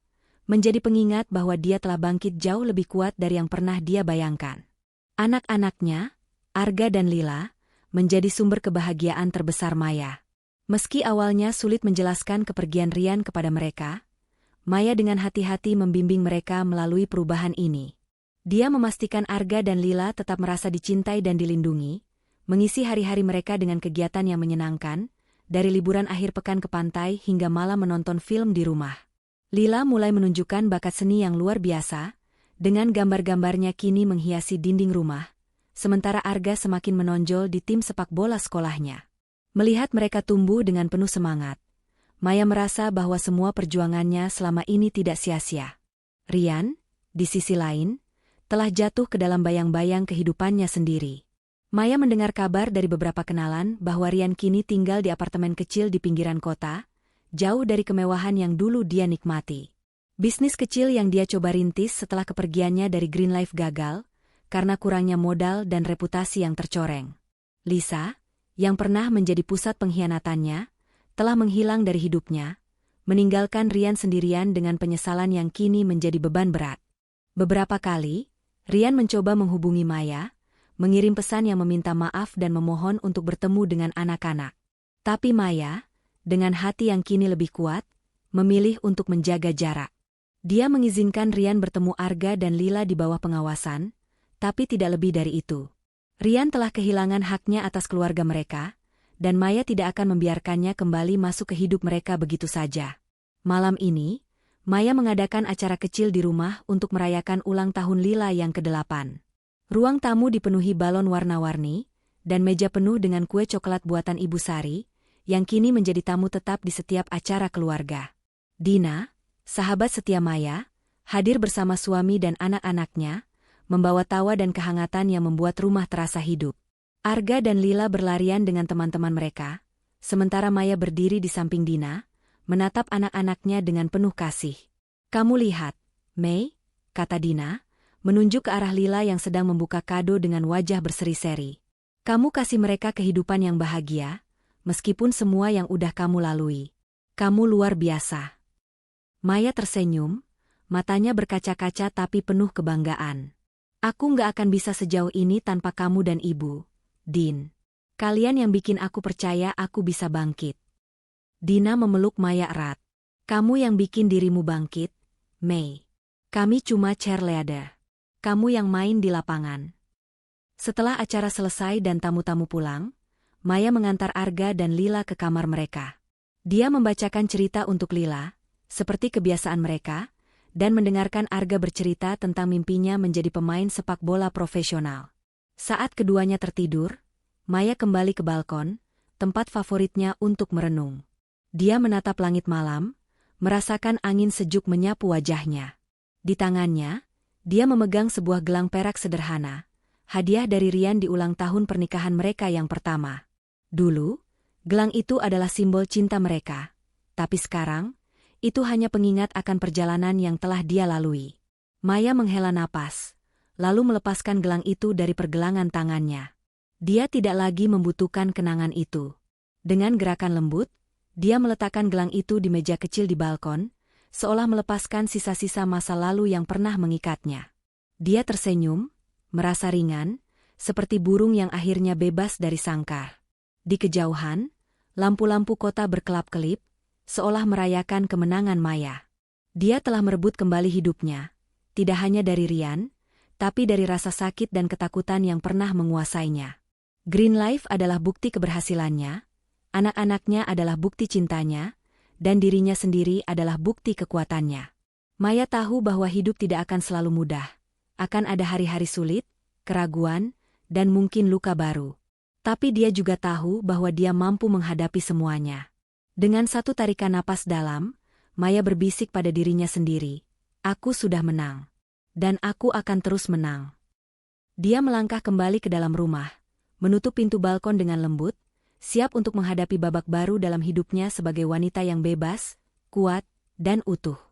menjadi pengingat bahwa dia telah bangkit jauh lebih kuat dari yang pernah dia bayangkan. Anak-anaknya, Arga dan Lila, menjadi sumber kebahagiaan terbesar Maya. Meski awalnya sulit menjelaskan kepergian Rian kepada mereka, Maya dengan hati-hati membimbing mereka melalui perubahan ini. Dia memastikan Arga dan Lila tetap merasa dicintai dan dilindungi, mengisi hari-hari mereka dengan kegiatan yang menyenangkan, dari liburan akhir pekan ke pantai hingga malam menonton film di rumah. Lila mulai menunjukkan bakat seni yang luar biasa, dengan gambar-gambarnya kini menghiasi dinding rumah, sementara Arga semakin menonjol di tim sepak bola sekolahnya. Melihat mereka tumbuh dengan penuh semangat, Maya merasa bahwa semua perjuangannya selama ini tidak sia-sia. Rian, di sisi lain, telah jatuh ke dalam bayang-bayang kehidupannya sendiri. Maya mendengar kabar dari beberapa kenalan bahwa Rian kini tinggal di apartemen kecil di pinggiran kota, jauh dari kemewahan yang dulu dia nikmati. Bisnis kecil yang dia coba rintis setelah kepergiannya dari Green Life gagal, karena kurangnya modal dan reputasi yang tercoreng. Lisa, yang pernah menjadi pusat pengkhianatannya, telah menghilang dari hidupnya, meninggalkan Rian sendirian dengan penyesalan yang kini menjadi beban berat. Beberapa kali, Rian mencoba menghubungi Maya, mengirim pesan yang meminta maaf dan memohon untuk bertemu dengan anak-anak. Tapi Maya, dengan hati yang kini lebih kuat, memilih untuk menjaga jarak. Dia mengizinkan Rian bertemu Arga dan Lila di bawah pengawasan, tapi tidak lebih dari itu. Rian telah kehilangan haknya atas keluarga mereka, dan Maya tidak akan membiarkannya kembali masuk ke hidup mereka begitu saja. Malam ini, Maya mengadakan acara kecil di rumah untuk merayakan ulang tahun Lila yang ke-8. Ruang tamu dipenuhi balon warna-warni, dan meja penuh dengan kue coklat buatan Ibu Sari, yang kini menjadi tamu tetap di setiap acara keluarga. Dina, sahabat setia Maya, hadir bersama suami dan anak-anaknya, membawa tawa dan kehangatan yang membuat rumah terasa hidup. Arga dan Lila berlarian dengan teman-teman mereka, sementara Maya berdiri di samping Dina, menatap anak-anaknya dengan penuh kasih. "Kamu lihat, Mei," kata Dina, menunjuk ke arah Lila yang sedang membuka kado dengan wajah berseri-seri. "Kamu kasih mereka kehidupan yang bahagia, meskipun semua yang udah kamu lalui. Kamu luar biasa." Maya tersenyum, matanya berkaca-kaca tapi penuh kebanggaan. "Aku nggak akan bisa sejauh ini tanpa kamu dan Ibu, Din. Kalian yang bikin aku percaya aku bisa bangkit." Dina memeluk Maya erat. "Kamu yang bikin dirimu bangkit, Mei. Kami cuma cheerleader. Kamu yang main di lapangan." Setelah acara selesai dan tamu-tamu pulang, Maya mengantar Arga dan Lila ke kamar mereka. Dia membacakan cerita untuk Lila, seperti kebiasaan mereka, dan mendengarkan Arga bercerita tentang mimpinya menjadi pemain sepak bola profesional. Saat keduanya tertidur, Maya kembali ke balkon, tempat favoritnya untuk merenung. Dia menatap langit malam, merasakan angin sejuk menyapu wajahnya. Di tangannya, dia memegang sebuah gelang perak sederhana, hadiah dari Rian di ulang tahun pernikahan mereka yang pertama. Dulu, gelang itu adalah simbol cinta mereka, tapi sekarang, itu hanya pengingat akan perjalanan yang telah dia lalui. Maya menghela napas, lalu melepaskan gelang itu dari pergelangan tangannya. Dia tidak lagi membutuhkan kenangan itu. Dengan gerakan lembut, dia meletakkan gelang itu di meja kecil di balkon, seolah melepaskan sisa-sisa masa lalu yang pernah mengikatnya. Dia tersenyum, merasa ringan, seperti burung yang akhirnya bebas dari sangkar. Di kejauhan, lampu-lampu kota berkelap-kelip, seolah merayakan kemenangan Maya. Dia telah merebut kembali hidupnya, tidak hanya dari Rian, tapi dari rasa sakit dan ketakutan yang pernah menguasainya. Green Life adalah bukti keberhasilannya, anak-anaknya adalah bukti cintanya, dan dirinya sendiri adalah bukti kekuatannya. Maya tahu bahwa hidup tidak akan selalu mudah. Akan ada hari-hari sulit, keraguan, dan mungkin luka baru. Tapi dia juga tahu bahwa dia mampu menghadapi semuanya. Dengan satu tarikan napas dalam, Maya berbisik pada dirinya sendiri, "Aku sudah menang. Dan aku akan terus menang." Dia melangkah kembali ke dalam rumah, menutup pintu balkon dengan lembut, siap untuk menghadapi babak baru dalam hidupnya sebagai wanita yang bebas, kuat, dan utuh.